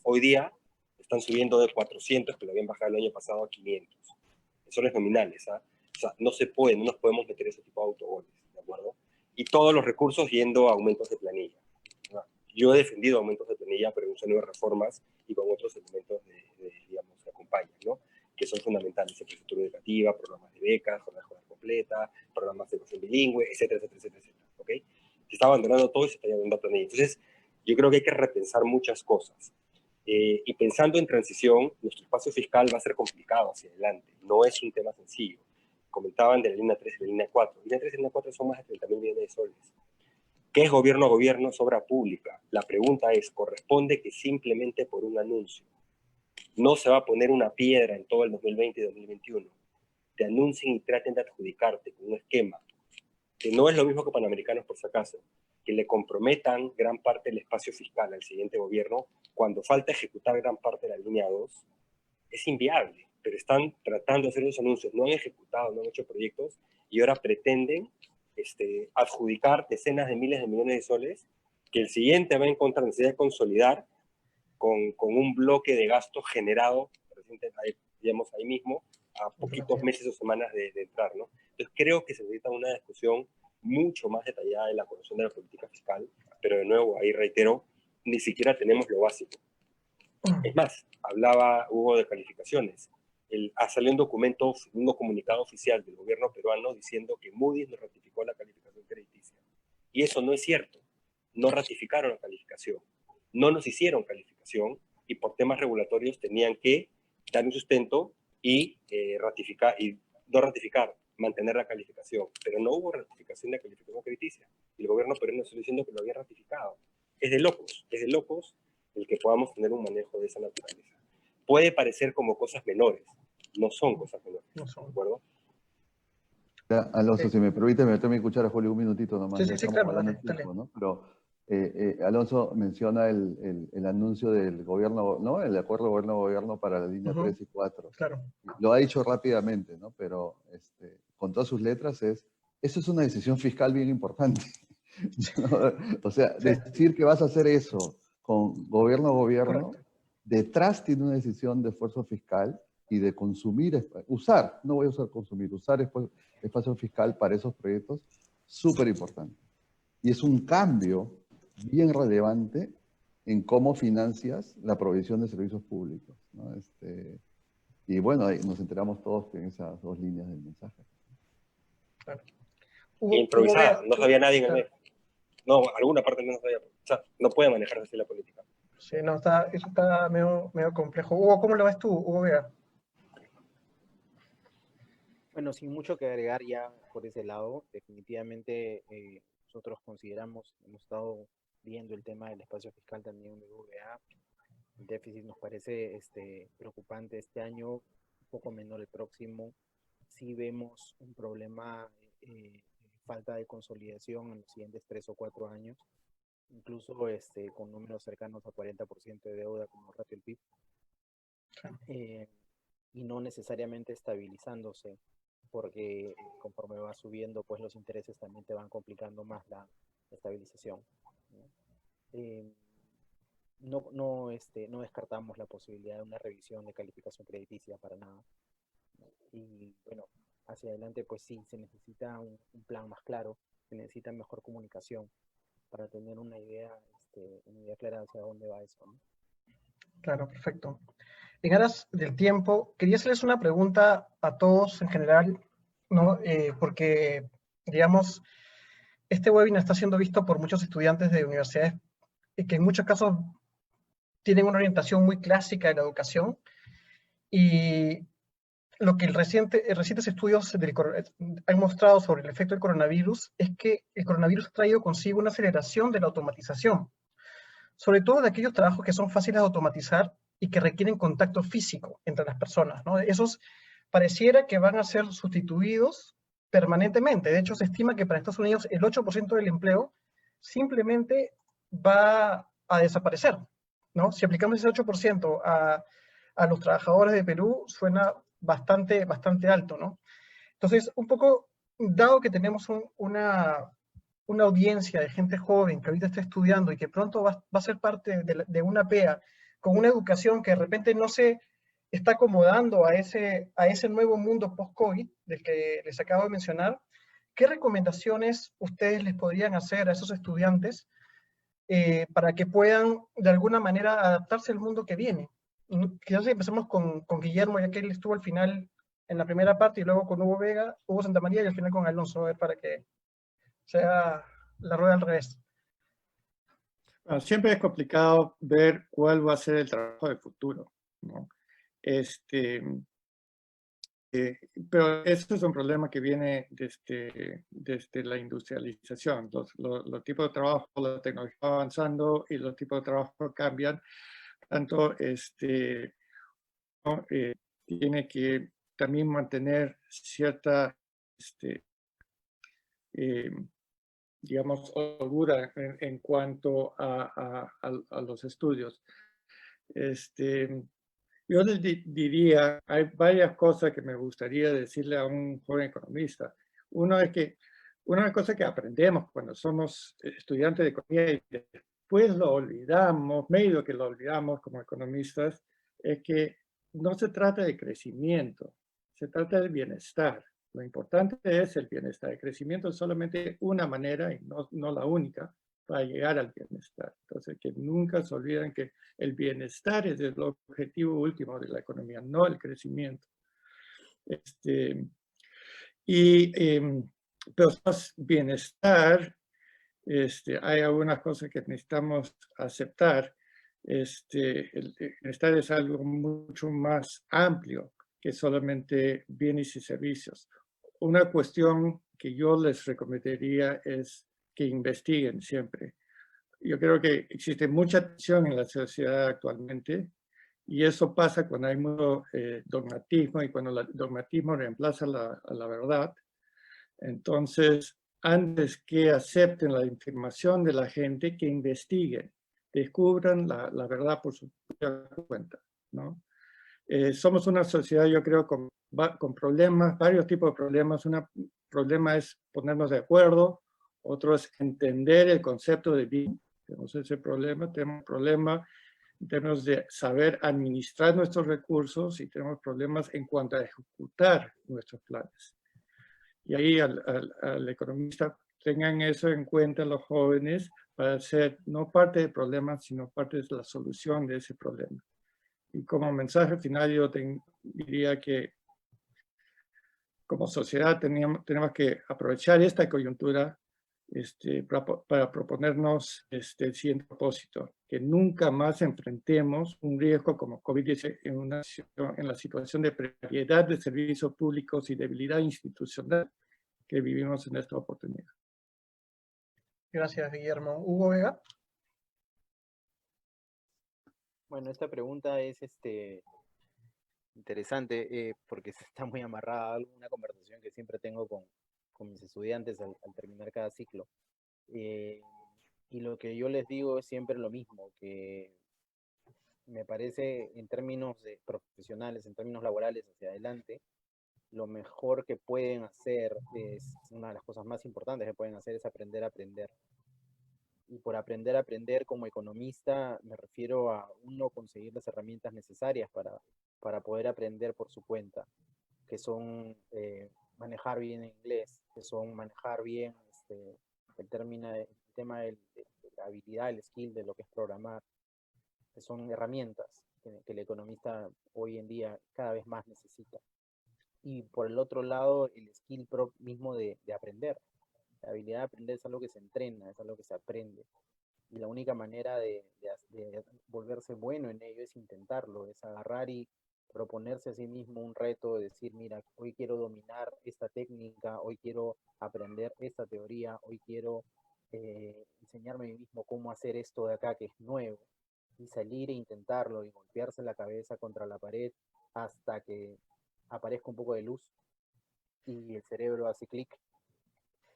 Hoy día están subiendo de 400, que lo habían bajado el año pasado, a 500. Son nominales, ¿ah? O sea, no nos podemos meter ese tipo de autogoles, ¿de acuerdo? Y todos los recursos yendo a aumentos de planilla. ¿No? Yo he defendido aumentos de planilla, pero en un seno de reformas y con otros elementos digamos, que acompañan, ¿no? Que son fundamentales: infraestructura educativa, programas de becas, jornada escolar completa, programas de educación bilingüe, etcétera, etcétera, etcétera, etcétera, ¿ok? Se está abandonando todo y se está llamando a planilla. Entonces, yo creo que hay que repensar muchas cosas. Y pensando en transición, nuestro espacio fiscal va a ser complicado hacia adelante. No es un tema sencillo. Comentaban de la línea 3 y la línea 4. La línea 3 y la línea 4 son más de 30.000 millones de soles. ¿Qué es gobierno a gobierno? Es obra pública. La pregunta es, ¿corresponde que simplemente por un anuncio no se va a poner una piedra en todo el 2020 y 2021? Te anuncien y traten de adjudicarte con un esquema que no es lo mismo que Panamericanos, por si acaso, que le comprometan gran parte del espacio fiscal al siguiente gobierno cuando falta ejecutar gran parte de la línea 2, es inviable. Pero están tratando de hacer esos anuncios, no han ejecutado, no han hecho proyectos, y ahora pretenden adjudicar decenas de miles de millones de soles, que el siguiente va a encontrar necesidad de consolidar con un bloque de gasto generado, digamos, ahí mismo, a poquitos meses o semanas de entrar, ¿no? Entonces creo que se necesita una discusión mucho más detallada de la corrección de la política fiscal, pero de nuevo, ahí reitero, ni siquiera tenemos lo básico. Es más, hablaba Hugo de calificaciones. Salió un documento, un comunicado oficial del gobierno peruano diciendo que Moody's nos ratificó la calificación crediticia. Y eso no es cierto. No ratificaron la calificación. No nos hicieron calificación y por temas regulatorios tenían que dar un sustento y no ratificar, mantener la calificación. Pero no hubo ratificación de la calificación crediticia. Y el gobierno peruano está diciendo que lo había ratificado. Es de locos el que podamos tener un manejo de esa naturaleza. Puede parecer como cosas menores, no son cosas menores, ¿de acuerdo? Alonso, si me permite meter mi cuchara, Julio, un minutito nomás. Sí, claro, dale. ¿No? Pero Alonso menciona el anuncio del gobierno, ¿no? El acuerdo gobierno-gobierno para la línea 3 y 4. Claro. Lo ha dicho rápidamente, ¿no? Pero con todas sus letras eso es una decisión fiscal bien importante. ¿No? O sea, decir que vas a hacer eso con gobierno a gobierno, correcto, detrás tiene una decisión de esfuerzo fiscal y de consumir, usar espacio fiscal para esos proyectos, súper importante. Y es un cambio bien relevante en cómo financias la provisión de servicios públicos, ¿no? Y bueno, ahí nos enteramos todos en esas dos líneas del mensaje. Claro. Improvisada, no sabía nadie en el claro. medio. No, alguna parte no sabía. O sea, no puede manejarse así la política. Sí, no, eso está medio complejo. Hugo, ¿cómo lo ves tú, Hugo Vega? Bueno, sin mucho que agregar ya por ese lado, definitivamente nosotros consideramos, hemos estado viendo el tema del espacio fiscal también de VA, el déficit nos parece preocupante este año, un poco menor el próximo, sí vemos un problema, falta de consolidación en los siguientes 3 o 4 años, incluso con números cercanos a 40% de deuda como ratio del PIB, y no necesariamente estabilizándose, porque conforme va subiendo, pues los intereses también te van complicando más la estabilización, ¿no? No descartamos la posibilidad de una revisión de calificación crediticia para nada, ¿no? Y bueno, hacia adelante pues sí, se necesita un plan más claro, se necesita mejor comunicación para tener una idea clara hacia dónde va eso, ¿no? Claro, perfecto. En aras del tiempo, quería hacerles una pregunta a todos en general, ¿no? Porque, digamos, este webinar está siendo visto por muchos estudiantes de universidades que en muchos casos tienen una orientación muy clásica de la educación, y lo que recientes estudios han mostrado sobre el efecto del coronavirus es que el coronavirus ha traído consigo una aceleración de la automatización, sobre todo de aquellos trabajos que son fáciles de automatizar y que requieren contacto físico entre las personas, ¿no? Esos pareciera que van a ser sustituidos permanentemente. De hecho, se estima que para Estados Unidos el 8% del empleo simplemente va a desaparecer, ¿no? Si aplicamos ese 8% a los trabajadores de Perú, suena bastante alto, ¿no? Entonces, un poco, dado que tenemos una audiencia de gente joven que ahorita está estudiando y que pronto va a ser parte de una PEA, con una educación que de repente no se está acomodando a ese nuevo mundo post-COVID del que les acabo de mencionar, ¿qué recomendaciones ustedes les podrían hacer a esos estudiantes para que puedan de alguna manera adaptarse al mundo que viene? Quizás empecemos con Guillermo, ya que él estuvo al final en la primera parte, y luego con Hugo Santamaría, y al final con Alonso, a ver, para que sea la rueda al revés. Bueno, siempre es complicado ver cuál va a ser el trabajo del futuro, ¿no? Pero eso es un problema que viene desde la industrialización. Los tipos de trabajo, la tecnología va avanzando y los tipos de trabajo cambian. Tanto ¿no? Tiene que también mantener cierta, digamos, holgura en cuanto a los estudios. Yo les diría, hay varias cosas que me gustaría decirle a un joven economista. Uno es que una cosa que aprendemos cuando somos estudiantes de economía y después lo olvidamos, medio que lo olvidamos como economistas, es que no se trata de crecimiento, se trata del bienestar. Lo importante es el bienestar. El crecimiento es solamente una manera y no la única para llegar al bienestar. Entonces, que nunca se olviden que el bienestar es el objetivo último de la economía, no el crecimiento. Pero bienestar, hay algunas cosas que necesitamos aceptar. El bienestar es algo mucho más amplio que solamente bienes y servicios. Una cuestión que yo les recomendaría es que investiguen siempre. Yo creo que existe mucha tensión en la sociedad actualmente y eso pasa cuando hay mucho dogmatismo y cuando el dogmatismo reemplaza a la verdad. Entonces, antes que acepten la información de la gente, que investiguen, descubran la verdad por su propia cuenta, ¿no? Somos una sociedad, yo creo, con problemas, varios tipos de problemas. Un problema es ponernos de acuerdo, otro es entender el concepto de bien. Tenemos ese problema, tenemos un problema en términos de saber administrar nuestros recursos y tenemos problemas en cuanto a ejecutar nuestros planes. Y ahí al economista tengan eso en cuenta los jóvenes para ser no parte del problema, sino parte de la solución de ese problema. Y como mensaje final yo diría que como sociedad tenemos que aprovechar esta coyuntura para proponernos el siguiente propósito, que nunca más enfrentemos un riesgo como COVID-19 en la situación de precariedad de servicios públicos y debilidad institucional que vivimos en esta oportunidad. Gracias, Guillermo. Hugo Vega. Bueno, esta pregunta es interesante porque está muy amarrada a una conversación que siempre tengo con mis estudiantes al terminar cada ciclo. Y lo que yo les digo es siempre lo mismo, que me parece en términos profesionales, en términos laborales hacia adelante, lo mejor que pueden hacer es, una de las cosas más importantes que pueden hacer es aprender a aprender. Y por aprender a aprender como economista me refiero a uno conseguir las herramientas necesarias para poder aprender por su cuenta, que son manejar bien inglés, que son manejar bien el tema de la habilidad, el skill de lo que es programar, que son herramientas que el economista hoy en día cada vez más necesita. Y por el otro lado, el skill mismo de aprender. La habilidad de aprender es algo que se entrena, es algo que se aprende. Y la única manera de volverse bueno en ello es intentarlo, es agarrar y proponerse a sí mismo un reto, de decir, mira, hoy quiero dominar esta técnica, hoy quiero aprender esta teoría, hoy quiero enseñarme a mí mismo cómo hacer esto de acá que es nuevo, y salir e intentarlo y golpearse la cabeza contra la pared hasta que aparezca un poco de luz y el cerebro hace clic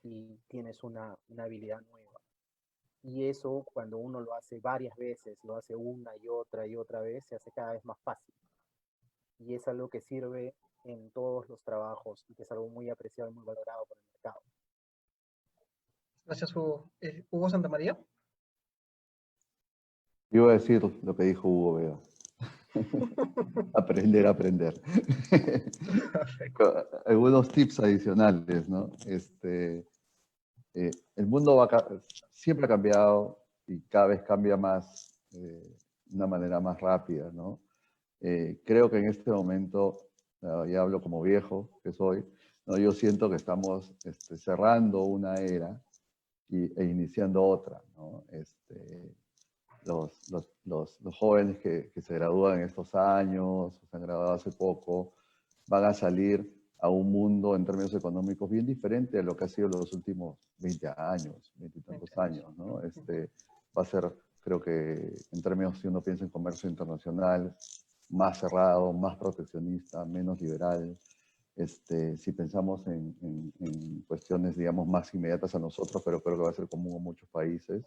y tienes una habilidad nueva. Y eso, cuando uno lo hace varias veces, lo hace una y otra vez, se hace cada vez más fácil. Y es algo que sirve en todos los trabajos y que es algo muy apreciado y muy valorado por el mercado. Gracias, Hugo. Hugo Santamaría. Yo iba a decir lo que dijo Hugo Vega. Aprender a aprender. Algunos tips adicionales, ¿no? El mundo siempre ha cambiado y cada vez cambia más, de una manera más rápida, ¿no? Creo que en este momento, ya hablo como viejo que soy, ¿no? Yo siento que estamos cerrando una era e iniciando otra, ¿no? Los jóvenes que se gradúan en estos años, se han graduado hace poco, van a salir a un mundo en términos económicos bien diferente a lo que ha sido los últimos 20 años, 20 y tantos años, ¿no? Va a ser, creo que en términos, si uno piensa en comercio internacional, más cerrado, más proteccionista, menos liberal. Si pensamos en cuestiones, digamos, más inmediatas a nosotros, pero creo que va a ser común en muchos países,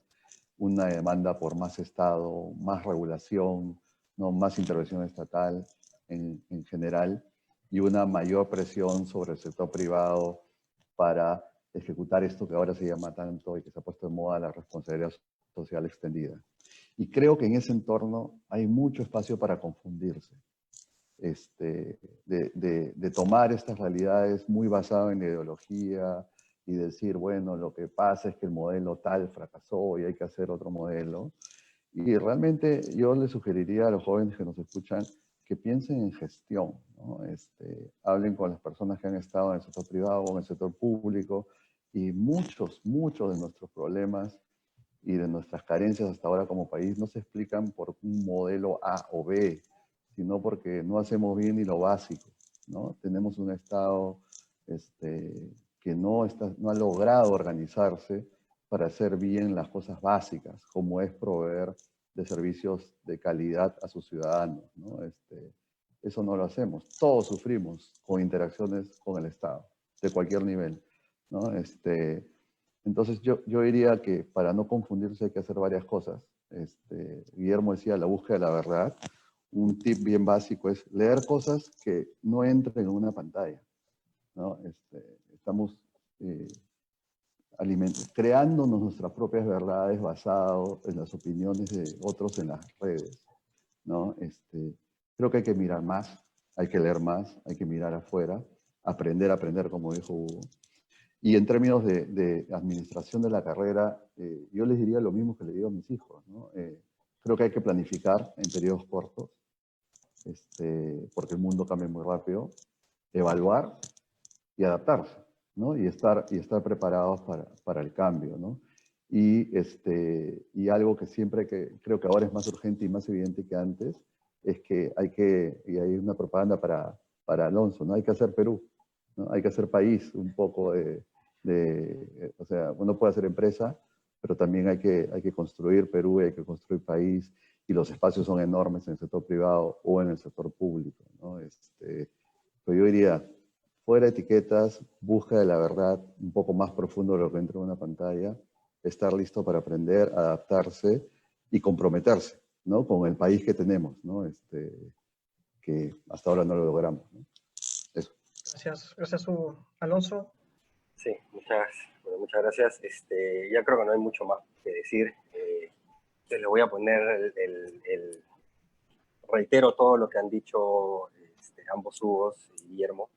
una demanda por más Estado, más regulación, ¿no? Más intervención estatal en general, y una mayor presión sobre el sector privado para ejecutar esto que ahora se llama tanto y que se ha puesto de moda, la responsabilidad social extendida. Y creo que en ese entorno hay mucho espacio para confundirse, de tomar estas realidades muy basadas en la ideología y decir, bueno, lo que pasa es que el modelo tal fracasó y hay que hacer otro modelo. Y realmente yo les sugeriría a los jóvenes que nos escuchan que piensen en gestión, ¿no? Hablen con las personas que han estado en el sector privado o en el sector público, y muchos de nuestros problemas y de nuestras carencias hasta ahora como país no se explican por un modelo A o B, sino porque no hacemos bien ni lo básico, ¿no? Tenemos un Estado que no ha logrado organizarse para hacer bien las cosas básicas, como es proveer de servicios de calidad a sus ciudadanos, ¿no? Eso no lo hacemos. Todos sufrimos con interacciones con el Estado, de cualquier nivel, ¿no? Entonces yo diría que para no confundirse hay que hacer varias cosas. Guillermo decía la búsqueda de la verdad. Un tip bien básico es leer cosas que no entren en una pantalla, ¿no? Estamos creándonos nuestras propias verdades basadas en las opiniones de otros en las redes, ¿no? Creo que hay que mirar más, hay que leer más, hay que mirar afuera, aprender a aprender, como dijo Hugo. Y en términos de administración de la carrera, yo les diría lo mismo que le digo a mis hijos, ¿no? Creo que hay que planificar en periodos cortos, porque el mundo cambia muy rápido, evaluar y adaptarse, ¿no? Y estar preparados para el cambio, ¿no? Y algo que siempre, que creo que ahora es más urgente y más evidente que antes, es que y hay una propaganda para Alonso, ¿no? Hay que hacer Perú, ¿no? Hay que hacer país un poco o sea, uno puede hacer empresa, pero también hay que construir Perú, hay que construir país, y los espacios son enormes en el sector privado o en el sector público, ¿no? Pero yo diría, fuera etiquetas, busca de la verdad un poco más profundo de lo que entra en una pantalla, estar listo para aprender, adaptarse y comprometerse, ¿no? Con el país que tenemos, ¿no? Que hasta ahora no lo logramos, ¿no? Eso. Gracias, Alonso. Sí, muchas gracias. Ya creo que no hay mucho más que decir. Le voy a poner reitero todo lo que han dicho ambos Hugos y Guillermo.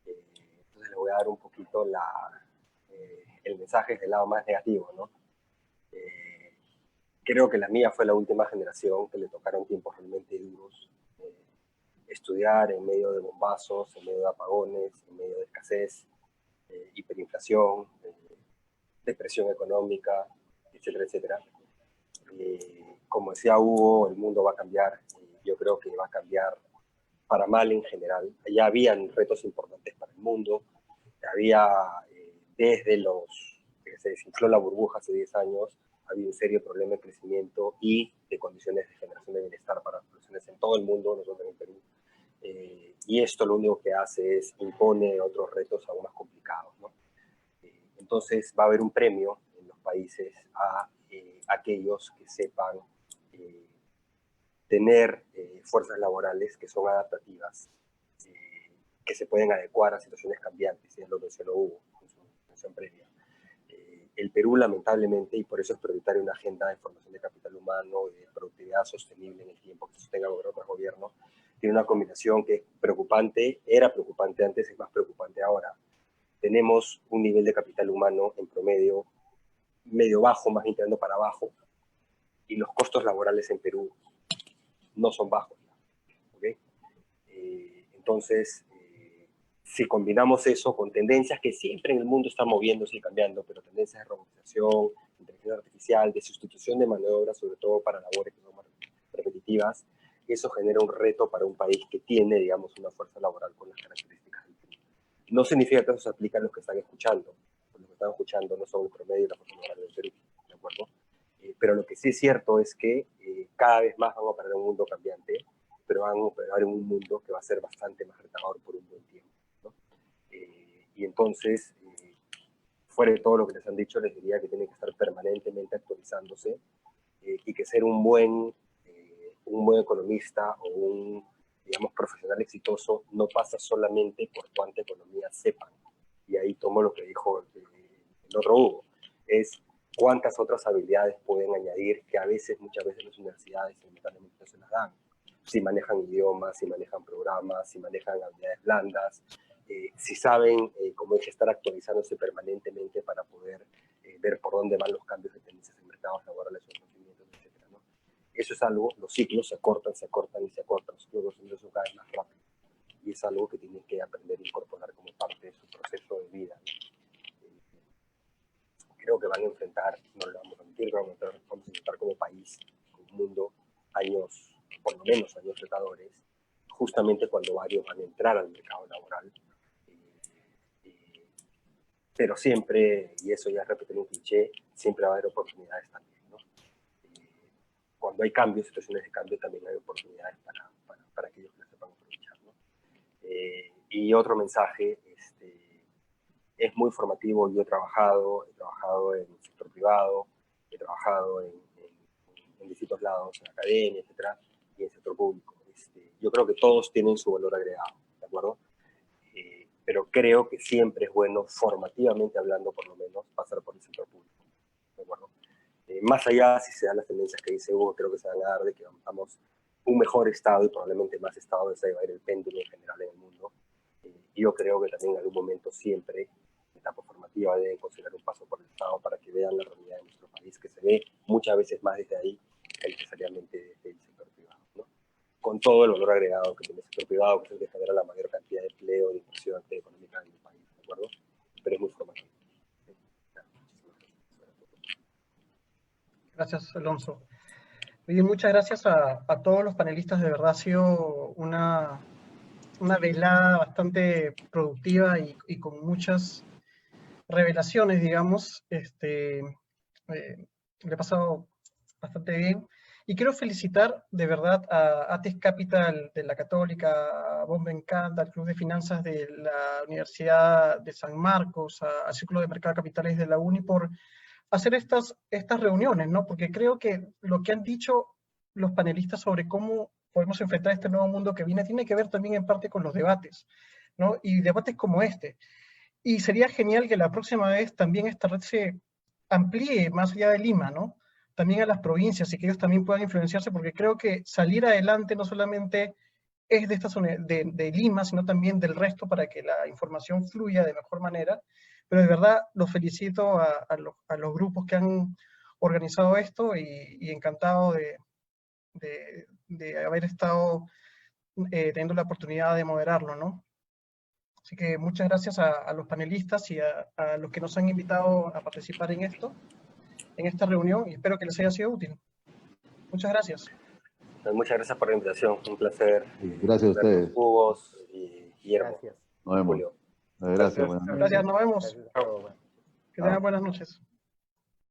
Entonces le voy a dar un poquito el mensaje del lado más negativo, ¿no? Creo que la mía fue la última generación que le tocaron tiempos realmente duros. Estudiar en medio de bombazos, en medio de apagones, en medio de escasez, hiperinflación, depresión económica, etcétera, etcétera. Como decía Hugo, el mundo va a cambiar. Yo creo que va a cambiar para mal en general. Ya habían retos importantes para el mundo. Había, desde que se desinfló la burbuja hace 10 años, había un serio problema de crecimiento y de condiciones de generación de bienestar para las personas en todo el mundo, nosotros en Perú. Y esto lo único que hace es impone otros retos aún más complicados, ¿no? Entonces va a haber un premio en los países a aquellos que sepan tener fuerzas laborales que son adaptativas, que se pueden adecuar a situaciones cambiantes, y es lo que mencionó Hugo en su mención previa. El Perú, lamentablemente, y por eso es prioritaria una agenda de formación de capital humano y de productividad sostenible en el tiempo que sostenga gobierno tras gobierno, tiene una combinación que es preocupante, era preocupante antes, es más preocupante ahora. Tenemos un nivel de capital humano en promedio medio bajo, más bien tirando para abajo, y los costos laborales en Perú no son bajos. ¿Okay? Entonces, si combinamos eso con tendencias que siempre en el mundo están moviéndose y cambiando, pero tendencias de robotización, inteligencia artificial, de sustitución de mano de obra, sobre todo para labores que son más repetitivas, eso genera un reto para un país que tiene, digamos, una fuerza laboral con las características del Perú. No significa que eso se aplique a los que están escuchando. Los que están escuchando no son el promedio de la fuerza laboral del Perú, ¿de acuerdo? Pero lo que sí es cierto es que cada vez más vamos a operar en un mundo cambiante, pero vamos a operar en un mundo que va a ser bastante más retador por un buen tiempo, ¿no? Y entonces, fuera de todo lo que les han dicho, les diría que tienen que estar permanentemente actualizándose y que ser un buen economista o un, digamos, profesional exitoso no pasa solamente por cuánta economía sepan. Y ahí tomo lo que dijo el otro Hugo, es cuántas otras habilidades pueden añadir que muchas veces las universidades lamentablemente no se las dan. Si manejan idiomas, si manejan programas, si manejan habilidades blandas, si saben, como dije, estar actualizándose permanentemente para poder ver por dónde van los cambios de tendencias en mercados laborales o conocimientos, etc. ¿no? Eso es algo, los ciclos se acortan y se acortan, los ciclos son cada vez más rápido. Y es algo que tienen que aprender a incorporar como parte de su proceso de vida, ¿no? Creo que van a enfrentar, no lo vamos a mentir, vamos a enfrentar como país, como mundo, por lo menos años retadores, justamente cuando varios van a entrar al mercado laboral. Pero siempre, y eso ya es repetir un cliché, siempre va a haber oportunidades también, ¿no? Cuando hay cambios, situaciones de cambio, también hay oportunidades para aquellos que las sepan aprovechar, ¿no? Y otro mensaje, es muy formativo. Yo he trabajado en el sector privado, he trabajado en distintos lados, en academia, etcétera, y en el sector público. Yo creo que todos tienen su valor agregado, ¿de acuerdo? Pero creo que siempre es bueno, formativamente hablando por lo menos, pasar por el sector público, ¿de acuerdo? Más allá, si se dan las tendencias que dice Hugo, creo que se van a dar de que vamos un mejor estado y probablemente más estado de va a ir el péndulo en general en el mundo. Y yo creo que también en algún momento siempre etapa formativa deben considerar un paso por el Estado para que vean la realidad de nuestro país, que se ve muchas veces más desde ahí que necesariamente desde el sector privado, ¿no? Con todo el valor agregado que tiene el sector privado, que es el que genera la mayor cantidad de empleo, de inversión económica en el país, ¿de acuerdo? Pero es muy formativo. Gracias, Alonso. Y muchas gracias a todos los panelistas, de verdad ha sido una velada bastante productiva y con muchas revelaciones, digamos. Le he pasado bastante bien. Y quiero felicitar de verdad a ATES Capital de la Católica, a Bombencant, al Club de Finanzas de la Universidad de San Marcos, al Círculo de Mercado de Capitales de la UNI por hacer estas reuniones, ¿no? Porque creo que lo que han dicho los panelistas sobre cómo podemos enfrentar este nuevo mundo que viene tiene que ver también en parte con los debates, ¿no? Y debates como este. Y sería genial que la próxima vez también esta red se amplíe más allá de Lima, ¿no? También a las provincias y que ellos también puedan influenciarse, porque creo que salir adelante no solamente es de Lima, sino también del resto para que la información fluya de mejor manera. Pero de verdad los felicito a los grupos que han organizado esto y encantado de haber estado teniendo la oportunidad de moderarlo, ¿no? Así que muchas gracias a los panelistas y a los que nos han invitado a participar en esta reunión, y espero que les haya sido útil. Muchas gracias. Muchas gracias por la invitación, un placer. Gracias a ustedes. Hugos y Guillermo. Gracias. Nos vemos. Julio. Gracias. Buenas noches. Gracias, nos vemos. Gracias a todos. Que tengan buenas noches.